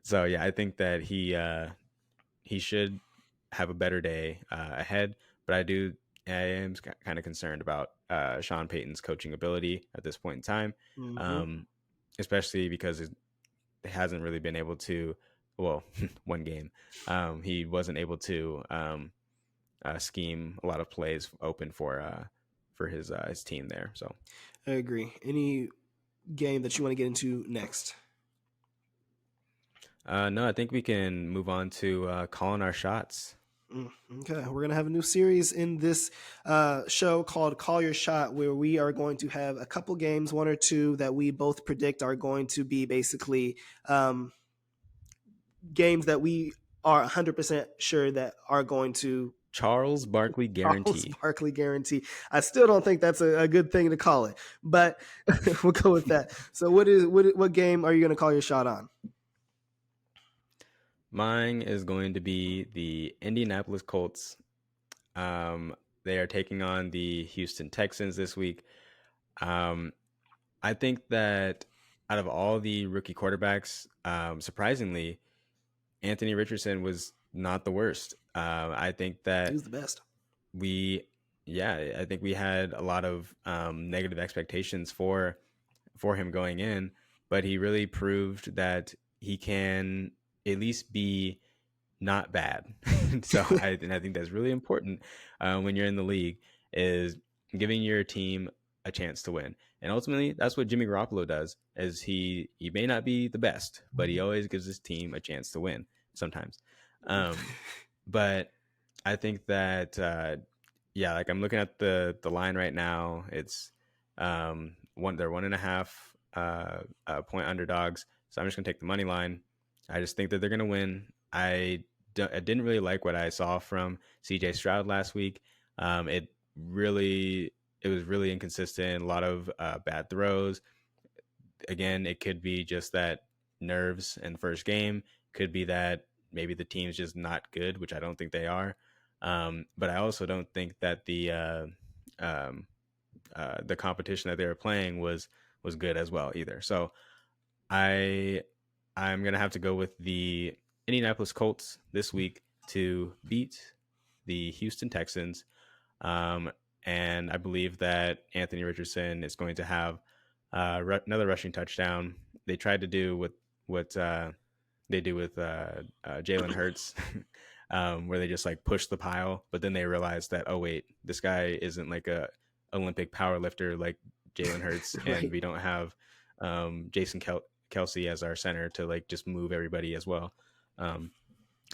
Speaker 1: so yeah, I think that he should have a better day ahead. But I am kind of concerned about Sean Payton's coaching ability at this point in time,
Speaker 2: Mm-hmm.
Speaker 1: um, especially because it hasn't really been able to. Well, one game, he wasn't able to scheme a lot of plays open for his team there. So
Speaker 2: I agree. Any game that you want to get into next?
Speaker 1: no, I think we can move on to calling our shots.
Speaker 2: Okay, we're going to have a new series in this show called Call Your Shot, where we are going to have a couple games, one or two, that we both predict are going to be basically games that we are 100% sure that are going to
Speaker 1: Charles Barkley
Speaker 2: Charles
Speaker 1: guarantee.
Speaker 2: Barkley guarantee. I still don't think that's a good thing to call it, but we'll go with that. So, what game are you going to call your shot on?
Speaker 1: Mine is going to be the Indianapolis Colts. They are taking on the Houston Texans this week. Um, I think that out of all the rookie quarterbacks, surprisingly, Anthony Richardson was not the worst. I think
Speaker 2: He
Speaker 1: that
Speaker 2: was the best.
Speaker 1: we, yeah, I think we had a lot of negative expectations for him going in, but he really proved that he can at least be not bad. So I think that's really important when you're in the league is giving your team a chance to win. And ultimately, that's what Jimmy Garoppolo does. Is he may not be the best, but he always gives his team a chance to win sometimes. Um, but I think that yeah, like I'm looking at the line right now. It's they're 1.5 point underdogs. So I'm just gonna take the money line. I just think that they're gonna win. I didn't really like what I saw from CJ Stroud last week. It really it was really inconsistent. A lot of bad throws. Again, it could be just that nerves in the first game. Could be that maybe the team's just not good, which I don't think they are. But I also don't think that um, the competition that they were playing was good as well either. So I I'm gonna have to go with the Indianapolis Colts this week to beat the Houston Texans. Um, and I believe that Anthony Richardson is going to have another rushing touchdown. They tried to do what they do with Jalen Hurts, where they just like push the pile, but then they realized that, oh wait, this guy isn't like a Olympic power lifter like Jalen Hurts, and
Speaker 2: Right.
Speaker 1: we don't have Kelce as our center to like just move everybody as well. Um,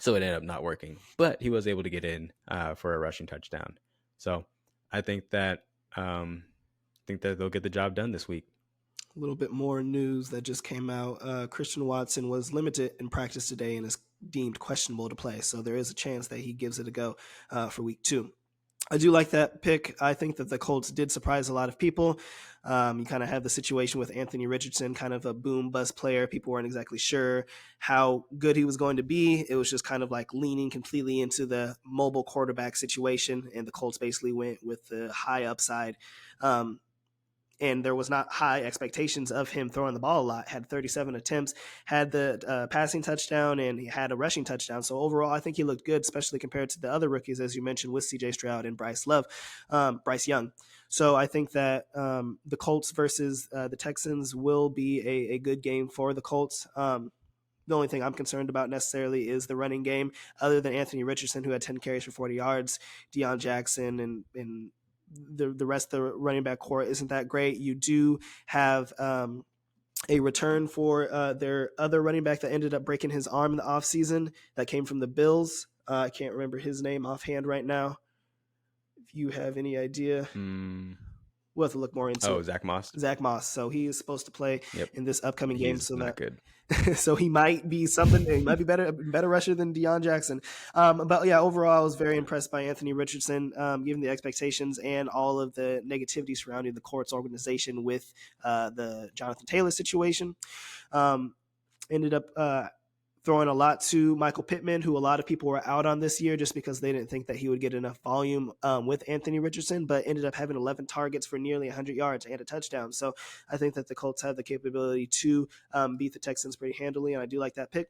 Speaker 1: so it ended up not working, but he was able to get in for a rushing touchdown. So I think that they'll get the job done this week.
Speaker 2: A little bit more news that just came out. Christian Watson was limited in practice today and is deemed questionable to play. So there is a chance that he gives it a go for week 2. I do like that pick. I think that the Colts did surprise a lot of people. You kind of have the situation with Anthony Richardson, kind of a boom bust player. People weren't exactly sure how good he was going to be. It was just kind of like leaning completely into the mobile quarterback situation, and the Colts basically went with the high upside. And there was not high expectations of him throwing the ball a lot. Had 37 attempts, had the passing touchdown, and he had a rushing touchdown. So overall, I think he looked good, especially compared to the other rookies, as you mentioned, with C.J. Stroud and Bryce Young. So I think that the Colts versus the Texans will be a good game for the Colts. The only thing I'm concerned about necessarily is the running game, other than Anthony Richardson, who had 10 carries for 40 yards, Deion Jackson, and the rest of the running back core isn't that great. You do have a return for their other running back that ended up breaking his arm in the offseason that came from the Bills. I can't remember his name offhand right now. If you have any idea. We'll have to look more into
Speaker 1: Oh,
Speaker 2: it.
Speaker 1: Zach Moss.
Speaker 2: Zach Moss. So he is supposed to play
Speaker 1: Yep,
Speaker 2: in this upcoming game.
Speaker 1: he's
Speaker 2: So
Speaker 1: not
Speaker 2: that
Speaker 1: good.
Speaker 2: so he might be something. He might be better rusher than Deion Jackson. But yeah, overall, I was very impressed by Anthony Richardson, given the expectations and all of the negativity surrounding the Colts organization with the Jonathan Taylor situation. Ended up throwing a lot to Michael Pittman, who a lot of people were out on this year just because they didn't think that he would get enough volume with Anthony Richardson, but ended up having 11 targets for nearly 100 yards and a touchdown. So I think that the Colts have the capability to beat the Texans pretty handily, and I do like that pick.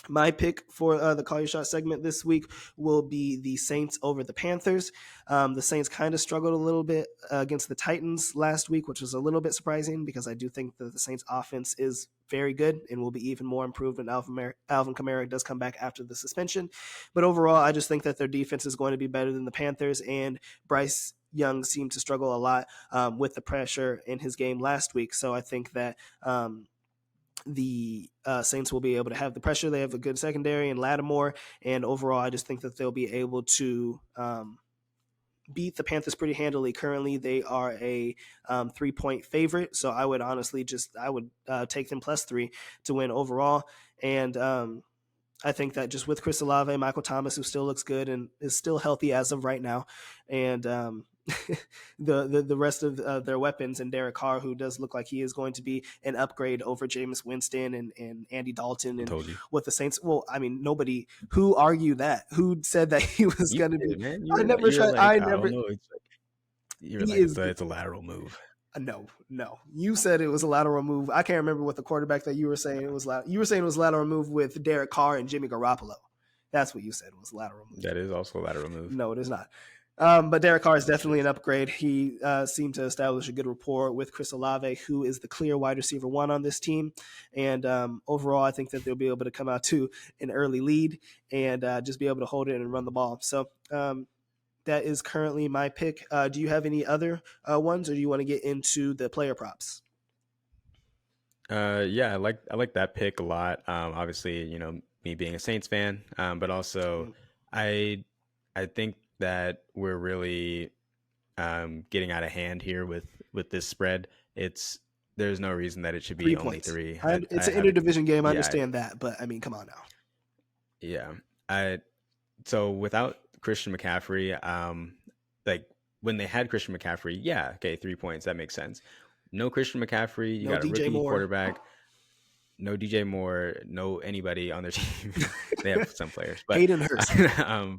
Speaker 2: My pick for the Call Your Shot segment this week will be the Saints over the Panthers. The Saints kind of struggled a little bit against the Titans last week, which was a little bit surprising because I do think that the Saints offense is very good and will be even more improved when Alvin Kamara does come back after the suspension. But overall, I just think that their defense is going to be better than the Panthers, and Bryce Young seemed to struggle a lot with the pressure in his game last week. So I think that the Saints will be able to have the pressure. They have a good secondary and Lattimore, and overall, I just think that they'll be able to beat the Panthers pretty handily. Currently, they are a 3-point favorite, so I would honestly take them +3 to win overall. And I think that just with Chris Olave, Michael Thomas, who still looks good and is still healthy as of right now, and the rest of their weapons, and Derek Carr, who does look like he is going to be an upgrade over Jameis Winston and Andy Dalton,
Speaker 1: I
Speaker 2: and
Speaker 1: told you.
Speaker 2: what the Saints. Well, I mean, nobody who argued that, who said that he was
Speaker 1: You
Speaker 2: going to be.
Speaker 1: did, man.
Speaker 2: I
Speaker 1: You're
Speaker 2: never
Speaker 1: you're
Speaker 2: tried.
Speaker 1: like,
Speaker 2: I
Speaker 1: I don't
Speaker 2: never.
Speaker 1: know. It's like you're
Speaker 2: He
Speaker 1: like
Speaker 2: is.
Speaker 1: it's a lateral move.
Speaker 2: No. You said it was a lateral move. I can't remember what the quarterback that you were saying it was. You were saying it was a lateral move with Derek Carr and Jimmy Garoppolo. That's what you said was a lateral move.
Speaker 1: That is also a lateral move.
Speaker 2: No, it is not. But Derek Carr is
Speaker 1: Yes, it
Speaker 2: definitely
Speaker 1: is.
Speaker 2: an upgrade. He seemed to establish a good rapport with Chris Olave, who is the clear wide receiver 1 on this team. And overall, I think that they'll be able to come out to an early lead and just be able to hold it and run the ball. So that is currently my pick. Do you have any other ones, or do you want to get into the player props?
Speaker 1: Yeah, I like that pick a lot. Obviously, me being a Saints fan, but also I think that we're really getting out of hand here with this spread. There's no reason that it should be
Speaker 2: 3
Speaker 1: only
Speaker 2: points.
Speaker 1: 3.
Speaker 2: It's
Speaker 1: I
Speaker 2: an
Speaker 1: have it.
Speaker 2: interdivision game. I
Speaker 1: Yeah,
Speaker 2: understand that. But, I mean, come on now.
Speaker 1: yeah. I So without Christian McCaffrey, like when they had Christian McCaffrey, yeah, okay, 3 points, that makes sense. No Christian McCaffrey, you
Speaker 2: No
Speaker 1: got a
Speaker 2: DJ
Speaker 1: rookie
Speaker 2: Moore.
Speaker 1: quarterback. No DJ Moore, no anybody on their team. They have some players, but
Speaker 2: Hayden Hurst.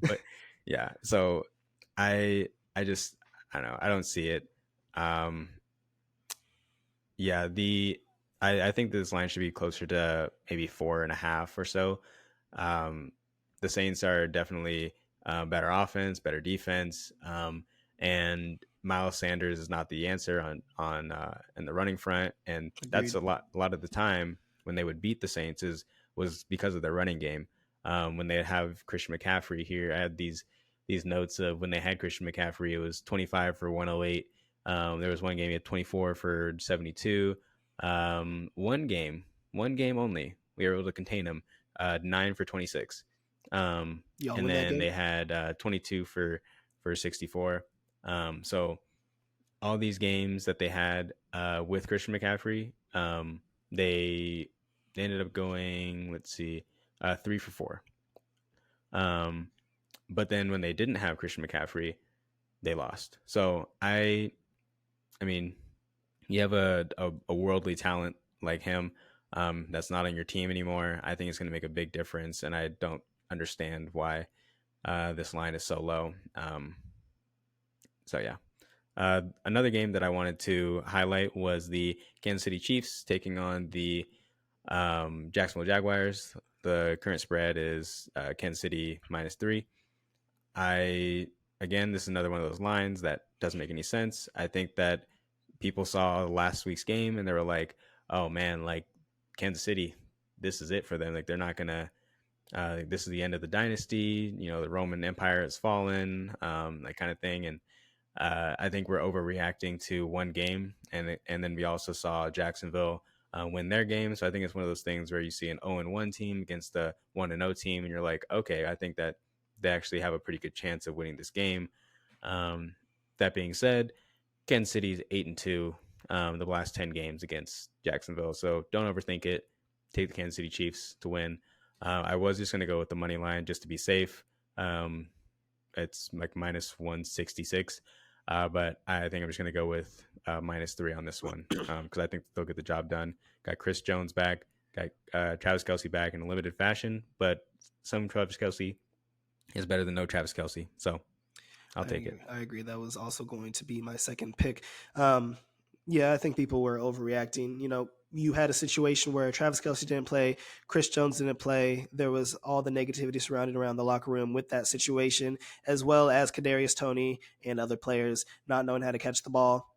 Speaker 1: but yeah. So I I just I don't know. I don't see it. Um, yeah, I think this line should be closer to maybe 4.5 or so. Um, the Saints are definitely better offense, better defense, and Miles Sanders is not the answer on in the running front, and that's
Speaker 2: Agreed.
Speaker 1: a lot of the time when they would beat the Saints was because of their running game. When they have Christian McCaffrey here, I had these notes of when they had Christian McCaffrey, it was 25 for 108. There was one game he had 24 for 72. One game only, we were able to contain him. 9 for 26.
Speaker 2: Y'all
Speaker 1: And
Speaker 2: win that
Speaker 1: then
Speaker 2: game?
Speaker 1: they had 22 for 64. So all these games that they had with Christian McCaffrey, they ended up going, let's see, 3 for 4. But then when they didn't have Christian McCaffrey, they lost. So I mean, you have a worldly talent like him that's not on your team anymore. I think it's going to make a big difference, and I don't understand why this line is so low. So yeah. Another game that I wanted to highlight was the Kansas City Chiefs taking on the Jacksonville Jaguars. The current spread is Kansas City -3. Again, this is another one of those lines that doesn't make any sense. I think that people saw last week's game and they were like, oh man, like Kansas City, this is it for them. Like they're not going to, this is the end of the dynasty. The Roman Empire has fallen, that kind of thing. And I think we're overreacting to one game. And then we also saw Jacksonville win their game. So I think it's one of those things where you see an 0-1 team against a 1-0 team. And you're like, okay, I think that they actually have a pretty good chance of winning this game. That being said, Kansas City's 8-2, the last 10 games against Jacksonville. So don't overthink it. Take the Kansas City Chiefs to win. I was just going to go with the money line just to be safe. Um, it's like minus 166. But I think I'm just going to go with -3 on this one because I think they'll get the job done. Got Chris Jones back, got Travis Kelce back in a limited fashion, but some Travis Kelce is better than no Travis Kelce. So I'll take it.
Speaker 2: I agree. That was also going to be my second pick. Yeah, I think people were overreacting. You had a situation where Travis Kelce didn't play, Chris Jones didn't play. There was all the negativity surrounded around the locker room with that situation, as well as Kadarius Toney and other players not knowing how to catch the ball,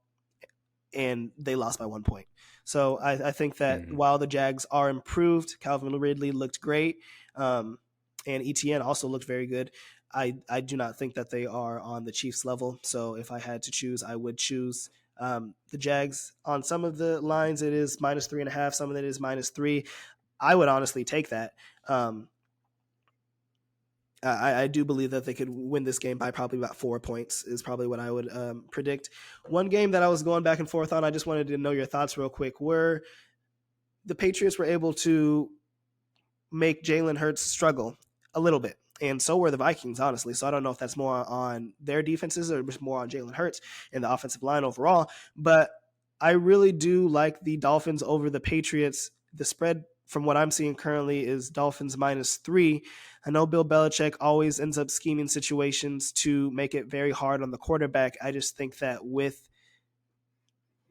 Speaker 2: and they lost by 1 point. So I think that while the Jags are improved, Calvin Ridley looked great, and ETN also looked very good. I do not think that they are on the Chiefs level. So if I had to choose, I would choose the Jags. On some of the lines, it is -3.5. Some of it is -3. I would honestly take that. I do believe that they could win this game by probably about 4 points is probably what I would predict. One game that I was going back and forth on, I just wanted to know your thoughts real quick, were the Patriots were able to make Jalen Hurts struggle a little bit. And so were the Vikings, honestly. So I don't know if that's more on their defenses or more on Jalen Hurts and the offensive line overall. But I really do like the Dolphins over the Patriots. The spread from what I'm seeing currently is Dolphins -3. I know Bill Belichick always ends up scheming situations to make it very hard on the quarterback. I just think that with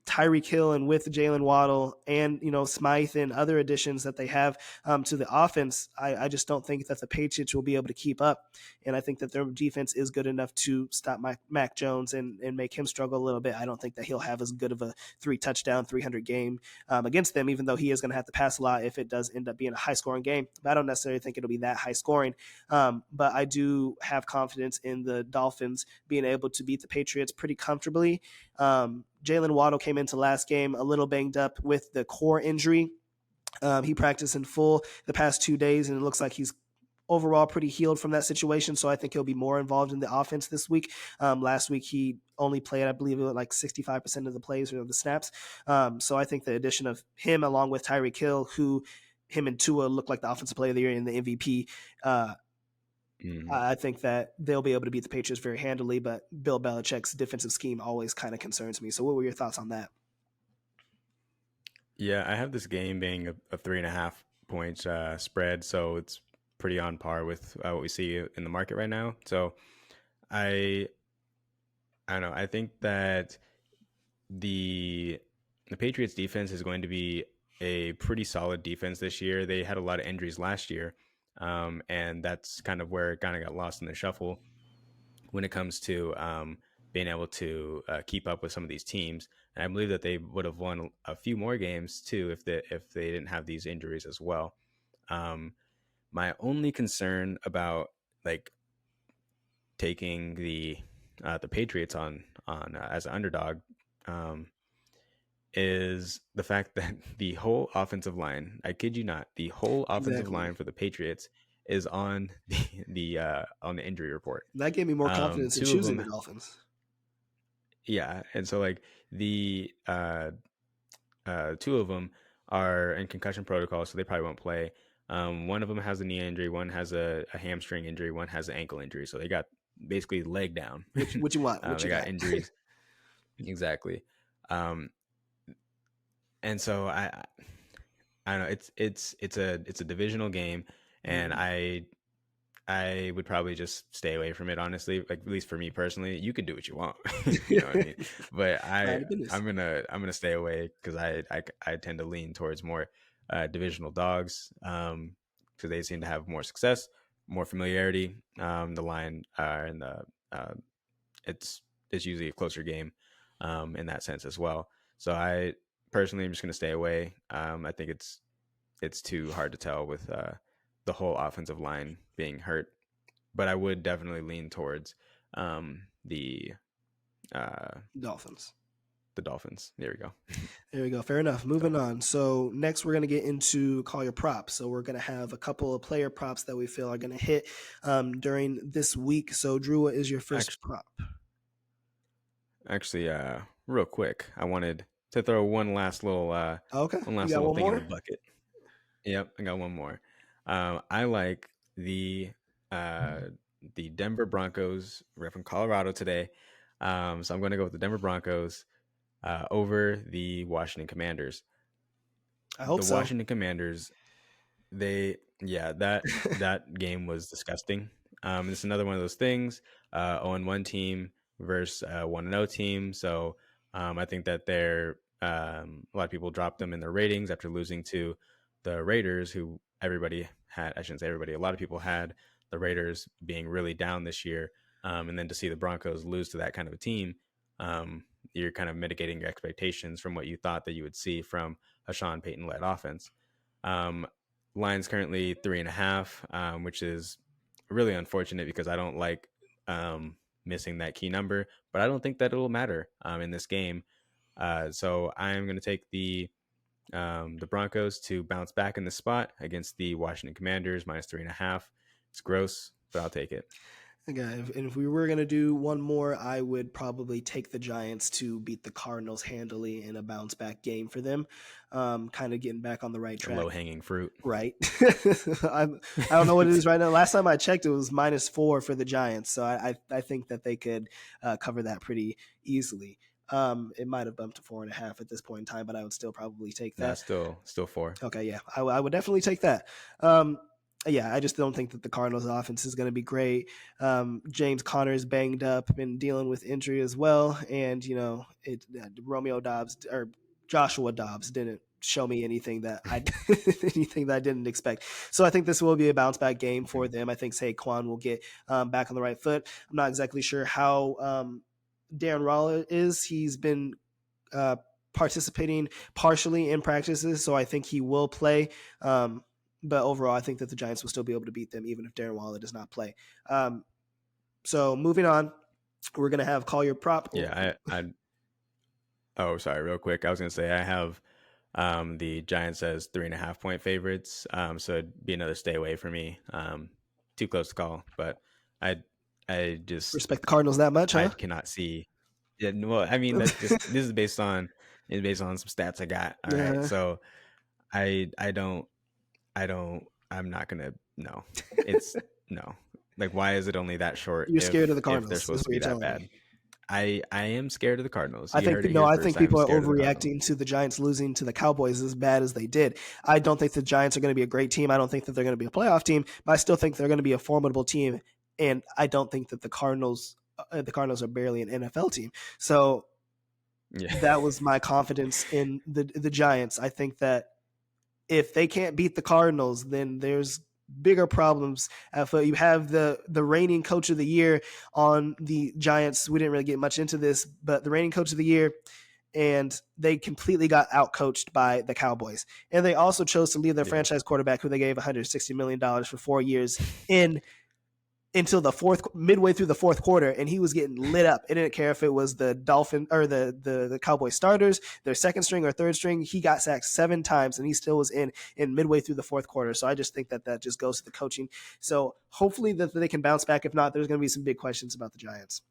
Speaker 2: Tyreek Hill and with Jalen Waddle and Smythe and other additions that they have to the offense, I just don't think that the Patriots will be able to keep up. And I think that their defense is good enough to stop Mac Jones and make him struggle a little bit. I don't think that he'll have as good of a 3-touchdown, 300 game against them, even though he is going to have to pass a lot if it does end up being a high-scoring game. But I don't necessarily think it'll be that high-scoring. But I do have confidence in the Dolphins being able to beat the Patriots pretty comfortably. Jalen Waddle came into last game a little banged up with the core injury. He practiced in full the past 2 days, and it looks like he's overall pretty healed from that situation. So I think he'll be more involved in the offense this week. Last week, he only played, I believe, like 65% of the plays or the snaps. So I think the addition of him along with Tyreek Hill, who him and Tua look like the offensive player of the year and the MVP, I think that they'll be able to beat the Patriots very handily, but Bill Belichick's defensive scheme always kind of concerns me. So what were your thoughts on that?
Speaker 1: Yeah, I have this game being a 3.5 points spread, so it's pretty on par with what we see in the market right now. So I don't know. I think that the Patriots defense is going to be a pretty solid defense this year. They had a lot of injuries last year, and that's kind of where it kind of got lost in the shuffle when it comes to being able to keep up with some of these teams. And I believe that they would have won a few more games too if they didn't have these injuries as well. My only concern about like taking the Patriots on as an underdog is the fact that the whole offensive line, I kid you not, the whole offensive line for the Patriots is on on the injury report.
Speaker 2: That gave me more confidence in
Speaker 1: Two of
Speaker 2: choosing
Speaker 1: them,
Speaker 2: the Dolphins.
Speaker 1: yeah, and so like the two of them are in concussion protocol, so they probably won't play. One of them has a knee injury, one has a hamstring injury, one has an ankle injury, so they got basically leg down.
Speaker 2: What you want? What
Speaker 1: They
Speaker 2: you
Speaker 1: got
Speaker 2: got?
Speaker 1: injuries exactly, and so I don't know. It's a divisional game, and I would probably just stay away from it, honestly. Like, at least for me personally, you can do what you want, you know what I mean? But I'm gonna stay away because I tend to lean towards more divisional dogs because they seem to have more success, more familiarity. The line and the it's usually a closer game in that sense as well. So I personally am just gonna stay away. I think it's too hard to tell with the whole offensive line being hurt. But I would definitely lean towards the
Speaker 2: Dolphins.
Speaker 1: the Dolphins. There we go.
Speaker 2: There we go. Fair enough. Moving on. So next we're going to get into call your props. So we're going to have a couple of player props that we feel are going to hit during this week. So Drew, what is your first prop?
Speaker 1: Actually, real quick, I wanted to throw
Speaker 2: Okay,
Speaker 1: one
Speaker 2: you
Speaker 1: last
Speaker 2: got
Speaker 1: little
Speaker 2: one
Speaker 1: thing in
Speaker 2: more.
Speaker 1: the bucket. Yep, I got one more. I like uh, the Denver Broncos. We're from Colorado today, so I'm going to go with the Denver Broncos over the Washington Commanders.
Speaker 2: I hope
Speaker 1: The
Speaker 2: so.
Speaker 1: Washington Commanders, that game was disgusting. It's another one of those things. 0-1 team versus 1-0 team. So I think that a lot of people dropped them in their ratings after losing to the Raiders, who everybody had. I shouldn't say everybody. A lot of people had the Raiders being really down this year, and then to see the Broncos lose to that kind of a team, you're kind of mitigating your expectations from what you thought that you would see from a Sean Payton led offense. Um, Line's currently 3.5, which is really unfortunate because I don't like missing that key number, but I don't think that it'll matter in this game. So I'm going to take the Broncos to bounce back in the spot against the Washington Commanders -3.5. It's gross, but I'll take it.
Speaker 2: Okay, if we were going to do one more, I would probably take the Giants to beat the Cardinals handily in a bounce back game for them. Kind of getting back on the right track.
Speaker 1: Low hanging fruit.
Speaker 2: Right. I don't know what it is right now. Last time I checked, it was -4 for the Giants. So I think that they could cover that pretty easily. It might have bumped to 4.5 at this point in time, but I would still probably take that.
Speaker 1: That's still 4.
Speaker 2: Okay, yeah, I would definitely take that. Yeah, I just don't think that the Cardinals' offense is going to be great. James Conner is banged up and dealing with injury as well, and Romeo Dobbs or Joshua Dobbs didn't show me anything that I anything that I didn't expect. So I think this will be a bounce back game for them. I think Saquon will get back on the right foot. I'm not exactly sure how Darren Waller is. He's been participating partially in practices, so I think he will play. But overall, I think that the Giants will still be able to beat them, even if Darren Waller does not play. So moving on, we're going to have call your prop.
Speaker 1: Yeah, oh, sorry, real quick. I was going to say I have the Giants as 3.5 point favorites. So it'd be another stay away for me. Too close to call, but I just
Speaker 2: Respect the Cardinals that much,
Speaker 1: I
Speaker 2: huh?
Speaker 1: cannot see. Yeah, well, I mean that's just this is based on some stats I got. All right,
Speaker 2: Yeah.
Speaker 1: so I don't I'm not gonna no. It's no. Like, why is it only that short
Speaker 2: You're scared of
Speaker 1: if
Speaker 2: the
Speaker 1: they're
Speaker 2: Cardinals, is
Speaker 1: supposed to
Speaker 2: what
Speaker 1: be
Speaker 2: you're
Speaker 1: that
Speaker 2: telling
Speaker 1: bad?
Speaker 2: me.
Speaker 1: I am scared of the Cardinals.
Speaker 2: I
Speaker 1: You
Speaker 2: think
Speaker 1: heard it
Speaker 2: no,
Speaker 1: here
Speaker 2: I
Speaker 1: first.
Speaker 2: think
Speaker 1: I'm
Speaker 2: people are
Speaker 1: scared of the Cardinals.
Speaker 2: overreacting to the Giants losing to the Cowboys as bad as they did. I don't think the Giants are going to be a great team. I don't think that they're going to be a playoff team, but I still think they're going to be a formidable team. And I don't think that the Cardinals are barely an NFL team. So
Speaker 1: Yeah.
Speaker 2: that was my confidence in the Giants. I think that if they can't beat the Cardinals, then there's bigger problems. You have the reigning coach of the year on the Giants. We didn't really get much into this, but the reigning coach of the year, and they completely got outcoached by the Cowboys. And they also chose to leave their
Speaker 1: Yeah.
Speaker 2: franchise quarterback, who they gave $160 million for 4 years, in until midway through the fourth quarter, and he was getting lit up. It didn't care if it was the Dolphin or the Cowboy starters, their second string or third string. He got sacked 7 times, and he still was in midway through the fourth quarter. So I just think that just goes to the coaching. So hopefully that they can bounce back. If not, there's going to be some big questions about the Giants.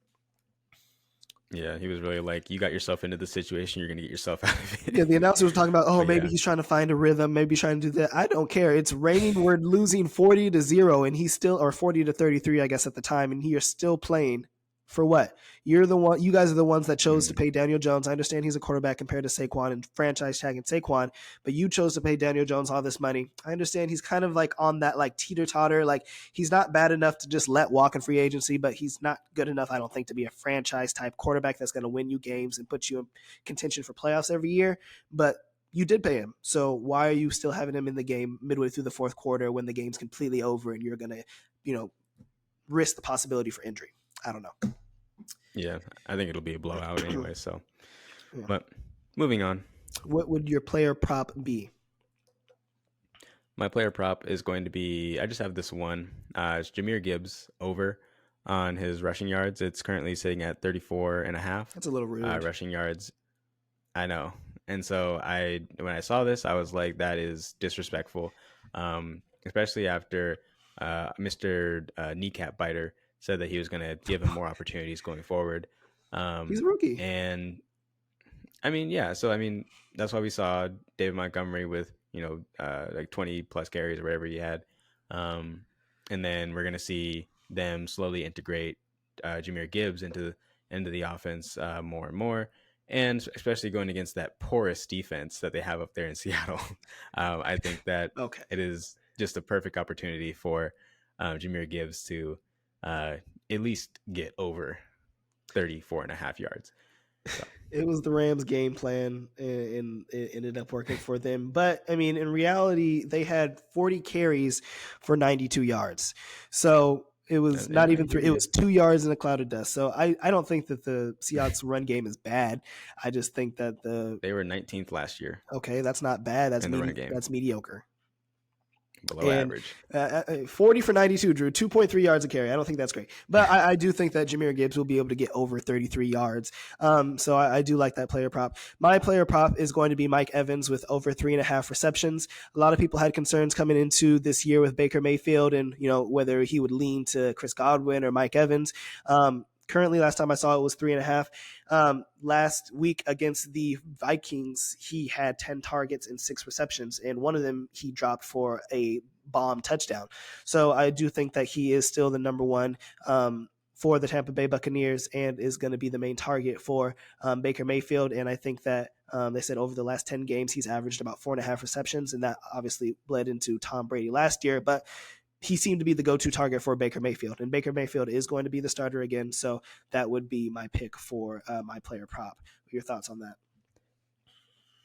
Speaker 1: Yeah, he was really like, you got yourself into the situation, you're gonna get yourself out of
Speaker 2: Yeah,
Speaker 1: it.
Speaker 2: the announcer was talking about, oh,
Speaker 1: But
Speaker 2: maybe
Speaker 1: yeah,
Speaker 2: he's trying to find a rhythm, maybe he's trying to do that. I don't care. It's raining. We're losing 40-0, and he's still, or 40-33, I guess at the time, and you're still playing for what? You're the one. You guys are the ones that chose to
Speaker 1: mm,
Speaker 2: pay Daniel Jones. I understand he's a quarterback compared to Saquon and franchise tagging Saquon, but you chose to pay Daniel Jones all this money. I understand he's kind of like on that like teeter totter. Like he's not bad enough to just let walk in free agency, but he's not good enough, I don't think, to be a franchise type quarterback that's going to win you games and put you in contention for playoffs every year. But you did pay him. So why are you still having him in the game midway through the fourth quarter when the game's completely over and you're going to, risk the possibility for injury? I don't know.
Speaker 1: yeah, I think it'll be a blowout anyway. So,
Speaker 2: Yeah.
Speaker 1: but moving on,
Speaker 2: What would your player prop be?
Speaker 1: my player prop is going to be. I just have this one. It's Jamyr Gibbs over on his rushing yards. It's currently sitting at 34.5
Speaker 2: That's a little rude.
Speaker 1: rushing yards. I know. And so when I saw this, I was like, that is disrespectful. Especially after Mr. Kneecap Biter said that he was going to give him more opportunities going forward.
Speaker 2: He's a rookie.
Speaker 1: And I mean, yeah. So I mean, that's why we saw David Montgomery with like 20 plus carries or whatever he had, um, and then we're gonna see them slowly integrate Jamyr Gibbs into the offense more and more, and especially going against that porous defense that they have up there in Seattle. I think that
Speaker 2: Okay.
Speaker 1: it is just a perfect opportunity for Jamyr Gibbs to at least get over 34.5 yards. So.
Speaker 2: It was the Rams' game plan, and it ended up working for them. But I mean, in reality, they had 40 carries for 92 yards. So it was not even three; it was 2 yards in a cloud of dust. So I don't think that the Seahawks' run game is bad. I just think that
Speaker 1: they were 19th last year.
Speaker 2: Okay, that's not bad. That's
Speaker 1: in the run game.
Speaker 2: That's mediocre.
Speaker 1: Below average.
Speaker 2: 40 for 92, Drew, 2.3 yards a carry. I don't think that's great. But I do think that Jamyr Gibbs will be able to get over 33 yards. So I do like that player prop. My player prop is going to be Mike Evans with over 3.5 receptions. A lot of people had concerns coming into this year with Baker Mayfield and, whether he would lean to Chris Godwin or Mike Evans. Currently, last time I saw it was 3.5. Last week against the Vikings, he had 10 targets and 6 receptions, and one of them he dropped for a bomb touchdown. So I do think that he is still the number one for the Tampa Bay Buccaneers and is going to be the main target for Baker Mayfield. And I think that they said over the last 10 games, he's averaged about 4.5 receptions, and that obviously bled into Tom Brady last year. But he seemed to be the go-to target for Baker Mayfield, and Baker Mayfield is going to be the starter again. So that would be my pick for my player prop. Your thoughts on that?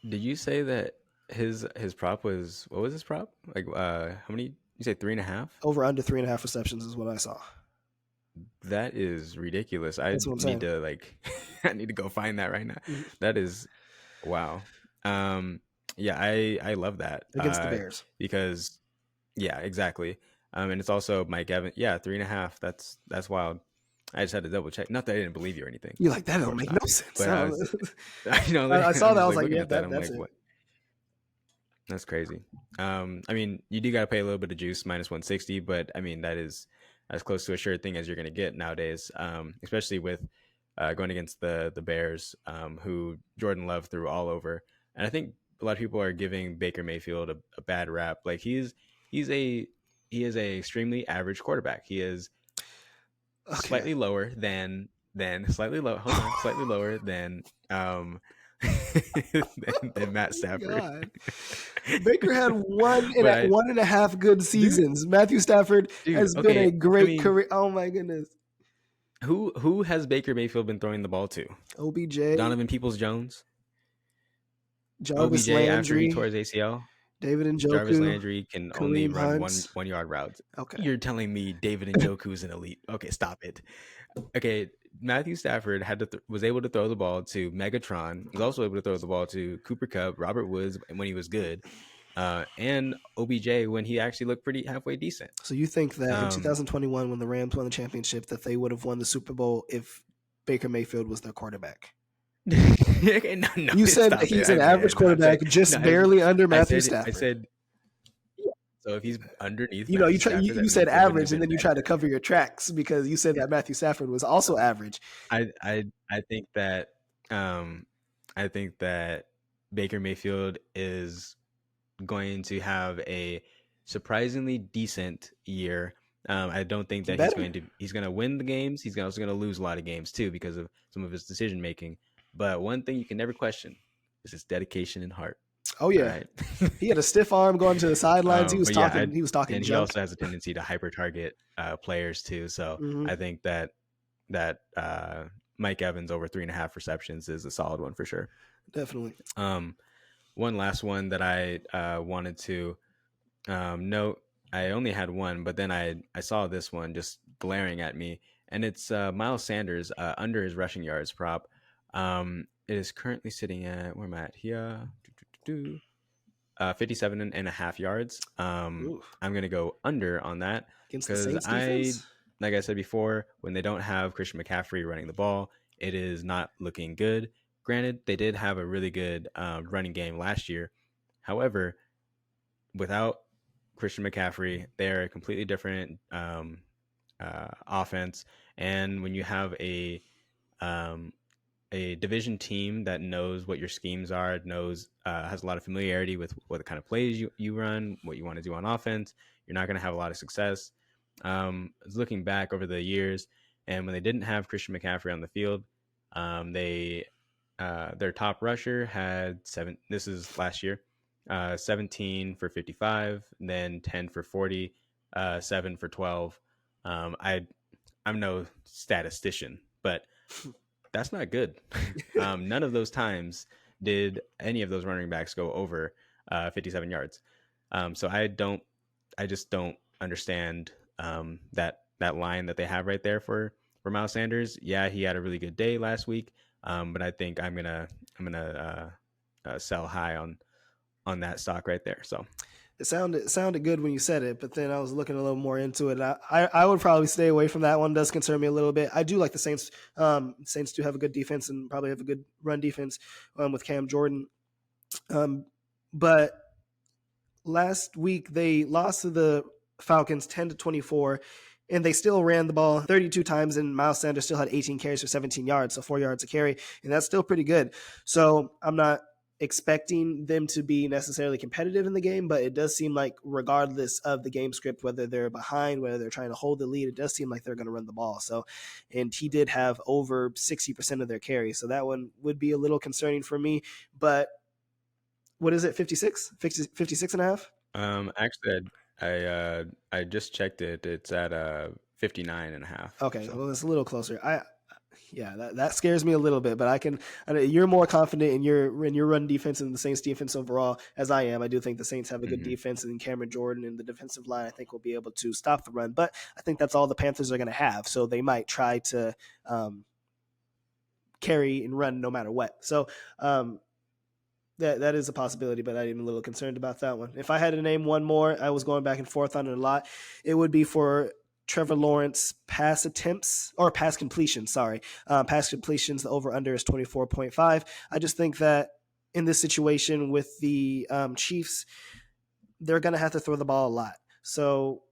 Speaker 1: Did you say that his prop was, what was his prop? Like how many? You say 3.5?
Speaker 2: Over under 3.5 receptions is what I saw.
Speaker 1: That is ridiculous. I need to I need to go find that right now. Mm-hmm. That is wow. Yeah, I love that
Speaker 2: against the Bears
Speaker 1: because yeah, exactly. And it's also Mike Evans. Yeah, 3.5. That's wild. I just had to double check. Not that I didn't believe you or anything.
Speaker 2: You're like, that don't make no sense.
Speaker 1: But I
Speaker 2: saw that. I was like, yeah, that's it.
Speaker 1: What? That's crazy. I mean, you do got to pay a little bit of juice, minus 160, but I mean, that is as close to a sure thing as you're going to get nowadays, especially with going against the Bears, who Jordan Love threw all over. And I think a lot of people are giving Baker Mayfield a bad rap. Like he is a extremely average quarterback. He is slightly lower than slightly lower than than Matt Stafford.
Speaker 2: Baker had 1.5 good seasons. Dude, Matthew Stafford has been a great career. Oh my goodness.
Speaker 1: Who has Baker Mayfield been throwing the ball to?
Speaker 2: OBJ.
Speaker 1: Donovan Peoples-Jones.
Speaker 2: Jarvis
Speaker 1: OBJ
Speaker 2: Landry,
Speaker 1: after he tore his ACL.
Speaker 2: David Njoku.
Speaker 1: Jarvis Landry can
Speaker 2: Kareem
Speaker 1: only run
Speaker 2: Hunt.
Speaker 1: one yard routes.
Speaker 2: Okay.
Speaker 1: You're telling me David Njoku is an elite. Okay, stop it. Okay, Matthew Stafford was able to throw the ball to Megatron. Was also able to throw the ball to Cooper Kupp, Robert Woods when he was good, and OBJ when he actually looked pretty halfway decent.
Speaker 2: So you think that in 2021, when the Rams won the championship, that they would have won the Super Bowl if Baker Mayfield was their quarterback?
Speaker 1: Okay, no,
Speaker 2: you said he's an average quarterback, barely under Matthew Stafford.
Speaker 1: I said, so if he's underneath,
Speaker 2: you said average, and then you tried to cover your tracks because you said that Matthew Stafford was also average.
Speaker 1: I think that Baker Mayfield is going to have a surprisingly decent year. I don't think that he's going to win the games. He's also going to lose a lot of games too because of some of his decision making. But one thing you can never question is his dedication and heart.
Speaker 2: Oh yeah, right? He had a stiff arm going to the sidelines. He was talking. He was talking.
Speaker 1: And
Speaker 2: junk.
Speaker 1: He also has a tendency to hyper target players too. So I think that Mike Evans over 3.5 receptions is a solid one for sure.
Speaker 2: Definitely.
Speaker 1: One last one that I wanted to note. I only had one, but then I saw this one just glaring at me, and it's Miles Sanders under his rushing yards prop. It is currently sitting at, where am I at here? 57.5 yards. I'm going to go under on that because like I said before, when they don't have Christian McCaffrey running the ball, it is not looking good. Granted, they did have a really good running game last year. However, without Christian McCaffrey, they're a completely different offense. And when you have a a division team that knows what your schemes are, knows has a lot of familiarity with what kind of plays you run, what you want to do on offense, you're not going to have a lot of success. I was looking back over the years, and when they didn't have Christian McCaffrey on the field, they their top rusher had seven. This is last year, 17 for 55, then 10 for 40, 7 for 12. I'm no statistician, but that's not good. None of those times did any of those running backs go over 57 yards. So I just don't understand that line that they have right there for Miles Sanders. Yeah, he had a really good day last week, but I think I'm gonna sell high on that stock right there. So
Speaker 2: It sounded good when you said it, but then I was looking a little more into it. I would probably stay away from that one. It does concern me a little bit. I do like the Saints. Saints do have a good defense and probably have a good run defense with Cam Jordan. But last week they lost to the Falcons 10-24, and they still ran the ball 32 times, and Miles Sanders still had 18 carries for 17 yards, so 4 yards a carry, and that's still pretty good. So I'm not expecting them to be necessarily competitive in the game, but it does seem like regardless of the game script, whether they're behind, whether they're trying to hold the lead, it does seem like they're going to run the ball. So, and he did have over 60% of their carries. So that one would be a little concerning for me, but what is it? 56, 56 and a half?
Speaker 1: actually, I just checked it. It's at 59 and a half.
Speaker 2: Okay.
Speaker 1: So
Speaker 2: Well, it's a little closer. That scares me a little bit, but you're more confident in your run defense and the Saints defense overall as I am. I do think the Saints have a good defense, and Cameron Jordan and the defensive line I think will be able to stop the run, but I think that's all the Panthers are going to have. So they might try to carry and run no matter what. So that is a possibility, but I'm a little concerned about that one. If I had to name one more, I was going back and forth on it a lot. It would be for Trevor Lawrence pass attempts or pass completions. Pass completions. The over under is 24.5. I just think that in this situation with the Chiefs, they're going to have to throw the ball a lot. So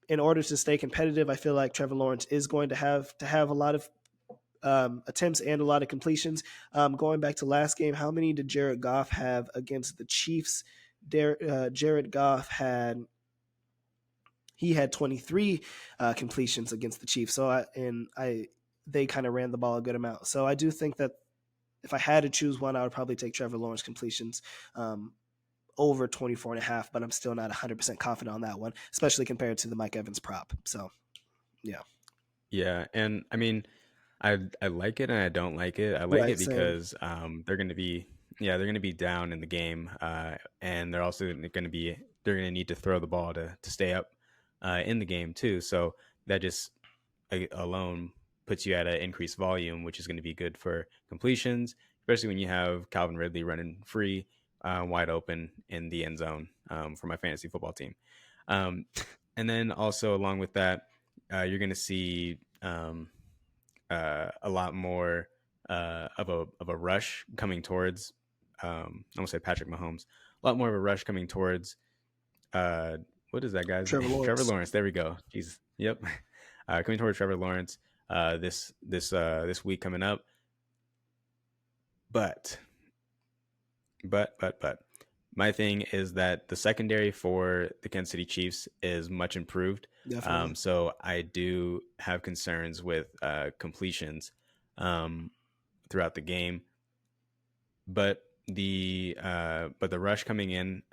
Speaker 2: in order to stay competitive, I feel like Trevor Lawrence is going to have a lot of attempts and a lot of completions. Going back to last game, how many did Jared Goff have against the Chiefs? Jared Goff had 23 completions against the Chiefs. So they kind of ran the ball a good amount. So I do think that if I had to choose one, I would probably take Trevor Lawrence completions over 24 and a half, but I'm still not 100% confident on that one, especially compared to the Mike Evans prop. So, yeah.
Speaker 1: Yeah, and I mean, I like it and I don't like it. I like it because they're going to be down in the game, and they're also going to need to throw the ball to stay up in the game too. So that just alone puts you at an increased volume, which is going to be good for completions, especially when you have Calvin Ridley running free, wide open in the end zone for my fantasy football team. And then also along with that, you're going to see a lot more of a rush coming towards. I won't say Patrick Mahomes. A lot more of a rush coming towards. What is that guy's name? Trevor Lawrence. There we go. Jeez. Yep. Coming towards Trevor Lawrence this week coming up. But my thing is that the secondary for the Kansas City Chiefs is much improved. So I do have concerns with completions throughout the game. But the rush coming in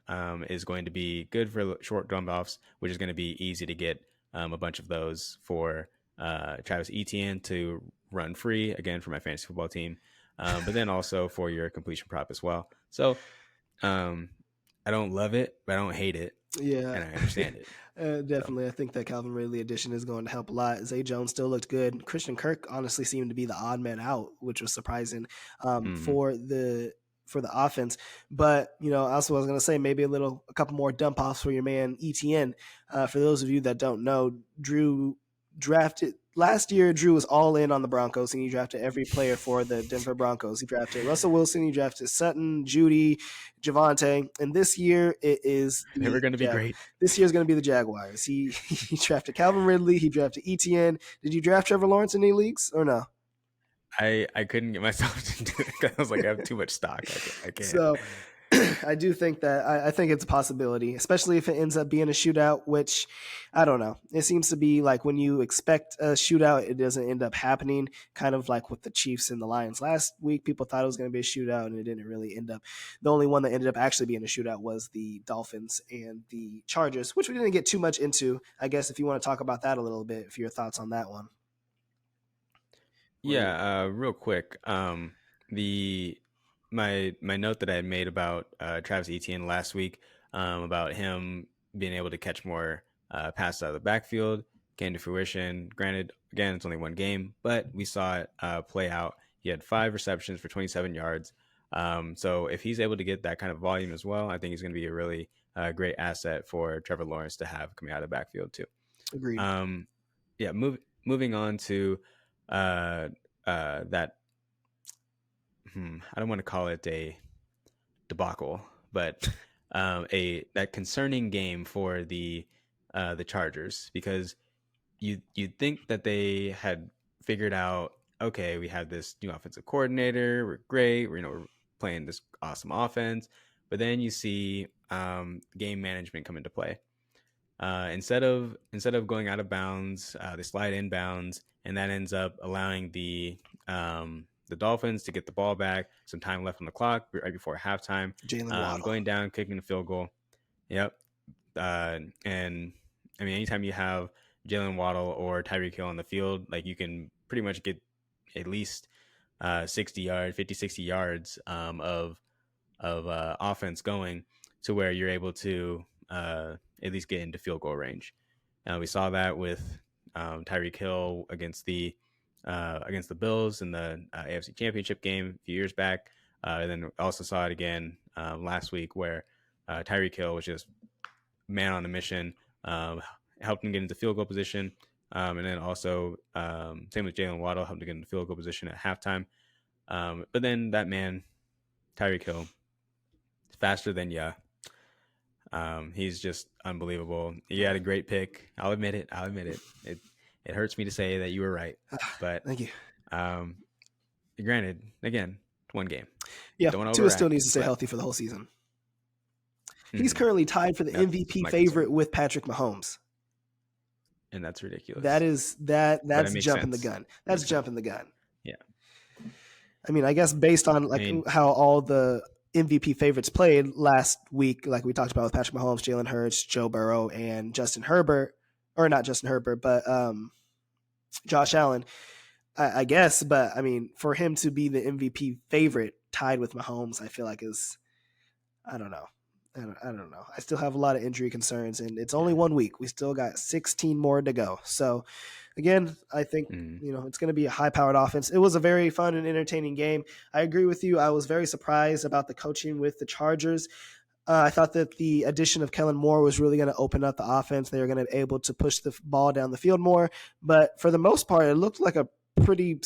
Speaker 1: is going to be good for short dump offs, which is going to be easy to get a bunch of those for Travis Etienne to run free again for my fantasy football team, but then also for your completion prop as well. So I don't love it, but I don't hate it.
Speaker 2: Yeah,
Speaker 1: and I understand it.
Speaker 2: Definitely. So. I think that Calvin Ridley addition is going to help a lot. Zay Jones still looked good. Christian Kirk honestly seemed to be the odd man out, which was surprising for the offense. But, I also was going to say maybe a couple more dump offs for your man ETN. For those of you that don't know, Drew drafted last year. Drew was all in on the Broncos, and he drafted every player for the Denver Broncos. He drafted Russell Wilson, he drafted Sutton, Judy, Javonte, and this year it is
Speaker 1: they were going to be great.
Speaker 2: This year is going to be the Jaguars. He drafted Calvin Ridley, he drafted ETN. Did you draft Trevor Lawrence in any leagues or no?
Speaker 1: I couldn't get myself to do it 'cause I was like, I have too much stock. I can't.
Speaker 2: So I do think that I think it's a possibility, especially if it ends up being a shootout, which I don't know. It seems to be like when you expect a shootout, it doesn't end up happening. Kind of like with the Chiefs and the Lions last week, people thought it was going to be a shootout, and it didn't really end up. The only one that ended up actually being a shootout was the Dolphins and the Chargers, which we didn't get too much into. I guess if you want to talk about that a little bit, if your thoughts on that one. What
Speaker 1: Yeah, real quick. The my note that I had made about Travis Etienne last week, about him being able to catch more passes out of the backfield came to fruition. Granted, again, it's only one game, but we saw it play out. He had 5 receptions for 27 yards. So if he's able to get that kind of volume as well, I think he's going to be a really great asset for Trevor Lawrence to have coming out of the backfield too.
Speaker 2: agreed.
Speaker 1: Um, yeah, moving on to that. I don't want to call it a debacle, but a that concerning game for the Chargers, because you'd think that they had figured out, okay, we have this new offensive coordinator, we're great, we're playing this awesome offense, but then you see game management come into play. Instead of going out of bounds, they slide inbounds, and that ends up allowing the Dolphins to get the ball back. Some time left on the clock right before halftime.
Speaker 2: Jalen Waddle.
Speaker 1: Going down, kicking a field goal. Yep. And I mean, anytime you have Jalen Waddle or Tyreek Hill on the field, like you can pretty much get at least 50, 60 yards of offense going to where you're able to at least get into field goal range. We saw that with Tyreek Hill against the Bills in the AFC Championship game a few years back, and then also saw it again last week where Tyreek Hill was just man on a mission, helped him get into field goal position, and then also same with Jalen Waddle, helped him get into field goal position at halftime. But then that man, Tyreek Hill, faster than ya. He's just unbelievable. He had a great pick. I'll admit it. It hurts me to say that you were right, but
Speaker 2: Thank you.
Speaker 1: Granted, again, one game.
Speaker 2: Yeah,
Speaker 1: Don't
Speaker 2: Tua still
Speaker 1: overact,
Speaker 2: needs to stay
Speaker 1: but
Speaker 2: healthy for the whole season. He's currently tied for the
Speaker 1: That's
Speaker 2: MVP
Speaker 1: my
Speaker 2: favorite
Speaker 1: concern,
Speaker 2: with Patrick Mahomes.
Speaker 1: and that's ridiculous.
Speaker 2: That is
Speaker 1: But it
Speaker 2: that's
Speaker 1: makes
Speaker 2: jumping the
Speaker 1: sense.
Speaker 2: gun.
Speaker 1: It
Speaker 2: That's
Speaker 1: makes sense.
Speaker 2: jumping the gun.
Speaker 1: Yeah.
Speaker 2: I mean, I guess based on
Speaker 1: I
Speaker 2: like
Speaker 1: mean,
Speaker 2: how all the MVP favorites played last week, like we talked about with Patrick Mahomes, Jalen Hurts, Joe Burrow, and Justin Herbert, or not Justin Herbert, but Josh Allen, I guess. But I mean, for him to be the MVP favorite tied with Mahomes, I feel like is, I don't know. I don't know. I still have a lot of injury concerns, and it's only
Speaker 1: yeah.
Speaker 2: 1 week. We still got 16 more to go. So, again, I think
Speaker 1: Mm.
Speaker 2: it's going to be a high-powered offense. It was a very fun and entertaining game. I agree with you. I was very surprised about the coaching with the Chargers. I thought that the addition of Kellen Moore was really going to open up the offense. They were going to be able to push the ball down the field more. But for the most part, it looked like a pretty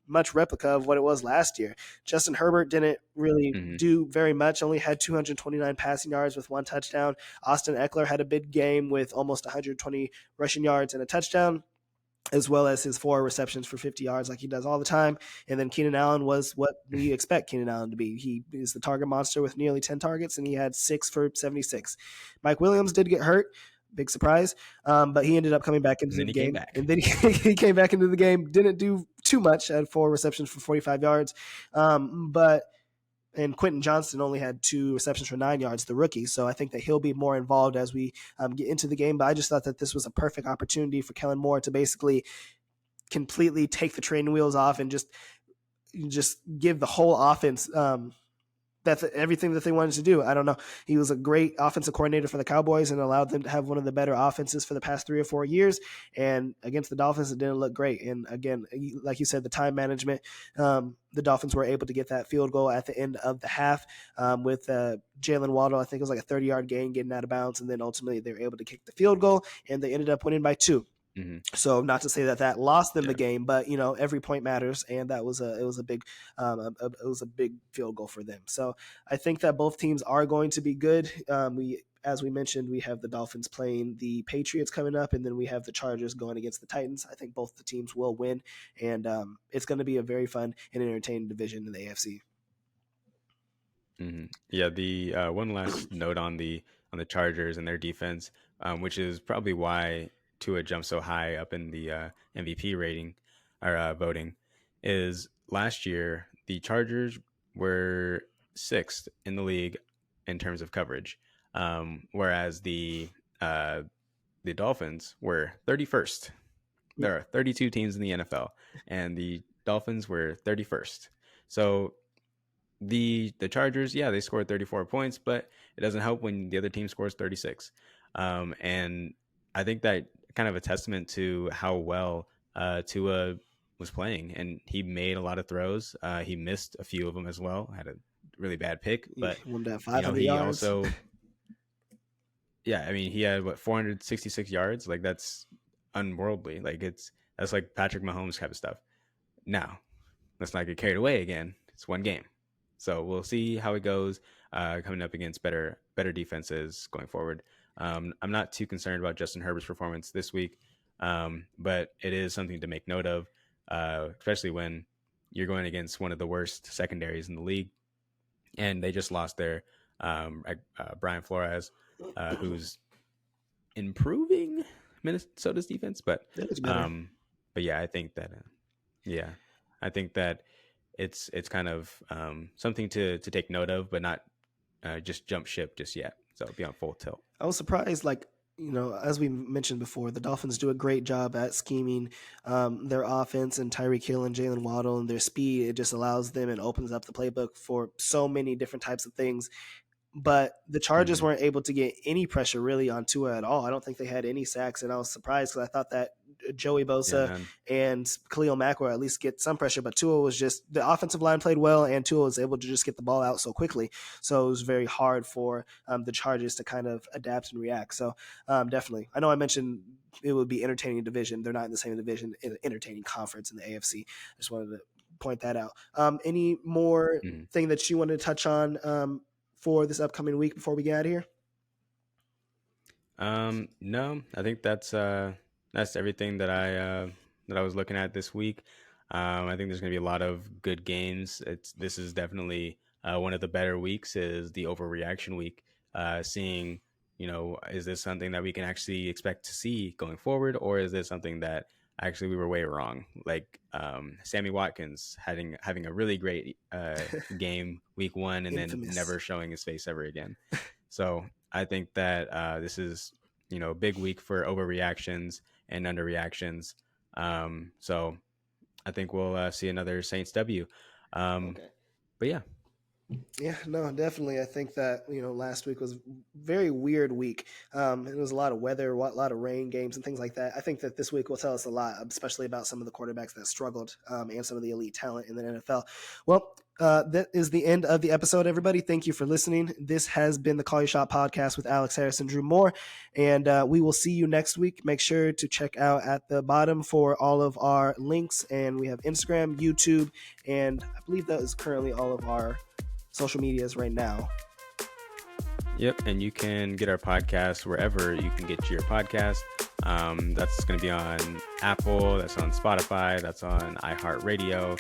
Speaker 2: much replica of what it was last year. Justin Herbert didn't really
Speaker 1: Hmm.
Speaker 2: do very much, only had 229 passing yards with 1 touchdown. Austin Eckler had a big game with almost 120 rushing yards and a touchdown, as well as his 4 receptions for 50 yards like he does all the time. And then Keenan Allen was what we expect Keenan Allen to be. He is the target monster with nearly 10 targets, and he had 6 for 76. Mike Williams did get hurt. Big surprise. But he ended up coming back into
Speaker 1: And then
Speaker 2: the
Speaker 1: he came
Speaker 2: game.
Speaker 1: back.
Speaker 2: And then he came back into the game, didn't do too much, had 4 receptions for 45 yards. And Quentin Johnston only had 2 receptions for 9 yards, the rookie. So I think that he'll be more involved as we get into the game. But I just thought that this was a perfect opportunity for Kellen Moore to basically completely take the training wheels off and just give the whole offense that's everything that they wanted to do. I don't know. He was a great offensive coordinator for the Cowboys and allowed them to have one of the better offenses for the past 3 or 4 years. And against the Dolphins, it didn't look great. And again, like you said, the time management, the Dolphins were able to get that field goal at the end of the half with Jalen Waddle. I think it was like a 30-yard gain getting out of bounds. And then ultimately they were able to kick the field goal, and they ended up winning by 2.
Speaker 1: Hmm.
Speaker 2: So not to say that lost them the
Speaker 1: Yeah.
Speaker 2: game, but every point matters, and that was a big it was a big field goal for them. So I think that both teams are going to be good. We As we mentioned, we have the Dolphins playing the Patriots coming up, and then we have the Chargers going against the Titans. I think both the teams will win, and it's going to be a very fun and entertaining division in the AFC.
Speaker 1: Yeah. The one last note on the Chargers and their defense, which is probably why Tua jumped so high up in the MVP rating or voting, is last year the Chargers were sixth in the league in terms of coverage, whereas the Dolphins were 31st. There are 32 teams in the NFL, and the Dolphins were 31st. So the Chargers, yeah, they scored 34 points, but it doesn't help when the other team scores 36. And I think that kind of a testament to how well Tua was playing, and he made a lot of throws. He missed a few of them as well. Had a really bad pick,
Speaker 2: He
Speaker 1: but
Speaker 2: won that
Speaker 1: you know
Speaker 2: 500
Speaker 1: he
Speaker 2: yards.
Speaker 1: also, yeah, I mean he had what 466 yards. Like that's unworldly. That's like Patrick Mahomes type of stuff. Now let's not get carried away again. It's one game. So we'll see how it goes coming up against better defenses going forward. I'm not too concerned about Justin Herbert's performance this week, but it is something to make note of, especially when you're going against one of the worst secondaries in the league, and they just lost their Brian Flores, who's improving Minnesota's defense,
Speaker 2: That was better.
Speaker 1: but yeah, I think that yeah, I think that it's kind of something to take note of, but not just jump ship just yet. So be on full tilt.
Speaker 2: I was surprised, like, as we mentioned before, the Dolphins do a great job at scheming their offense, and Tyreek Hill and Jalen Waddle and their speed. It just allows them and opens up the playbook for so many different types of things. But the Chargers
Speaker 1: Hmm.
Speaker 2: weren't able to get any pressure really on Tua at all. I don't think they had any sacks, and I was surprised because I thought that Joey
Speaker 1: Yeah,
Speaker 2: Bosa
Speaker 1: none.
Speaker 2: and Khalil Mack would at least get some pressure. But Tua was just the offensive line played well, and Tua was able to just get the ball out so quickly. So it was very hard for the Chargers to kind of adapt and react. So definitely, I know I mentioned it would be entertaining division. They're not in the same division, entertaining conference in the AFC. I just wanted to point that out. Any more
Speaker 1: Mhm.
Speaker 2: thing that you wanted to touch on for this upcoming week before we get out of here?
Speaker 1: No, I think that's everything that I was looking at this week. I think there's going to be a lot of good games. This is definitely one of the better weeks. Is the overreaction week. Seeing, is this something that we can actually expect to see going forward, or is this something that actually we were way wrong? Like Sammy Watkins having a really great game week one, and then
Speaker 2: Infamous.
Speaker 1: never showing his face ever again. So I think that this is, a big week for overreactions and underreactions. So I think we'll see another Saints W. Um,
Speaker 2: Okay.
Speaker 1: but yeah,
Speaker 2: Yeah, no, definitely. I think that last week was a very weird week. It was a lot of weather, a lot of rain games, and things like that. I think that this week will tell us a lot, especially about some of the quarterbacks that struggled and some of the elite talent in the NFL. Well, that is the end of the episode, everybody. Thank you for listening. This has been the Call Your Shot podcast with Alex Harris and Drew Moore, and we will see you next week. Make sure to check out at the bottom for all of our links, and we have Instagram, YouTube, and I believe that is currently all of our social medias right now.
Speaker 1: yep. And you can get our podcast wherever you can get your podcast. That's going to be on Apple, that's on Spotify, that's on iHeartRadio,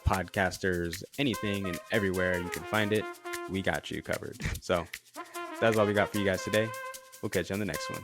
Speaker 1: podcasters, anything and everywhere you can find it. We got you covered. So that's all we got for you guys today. We'll catch you on the next one.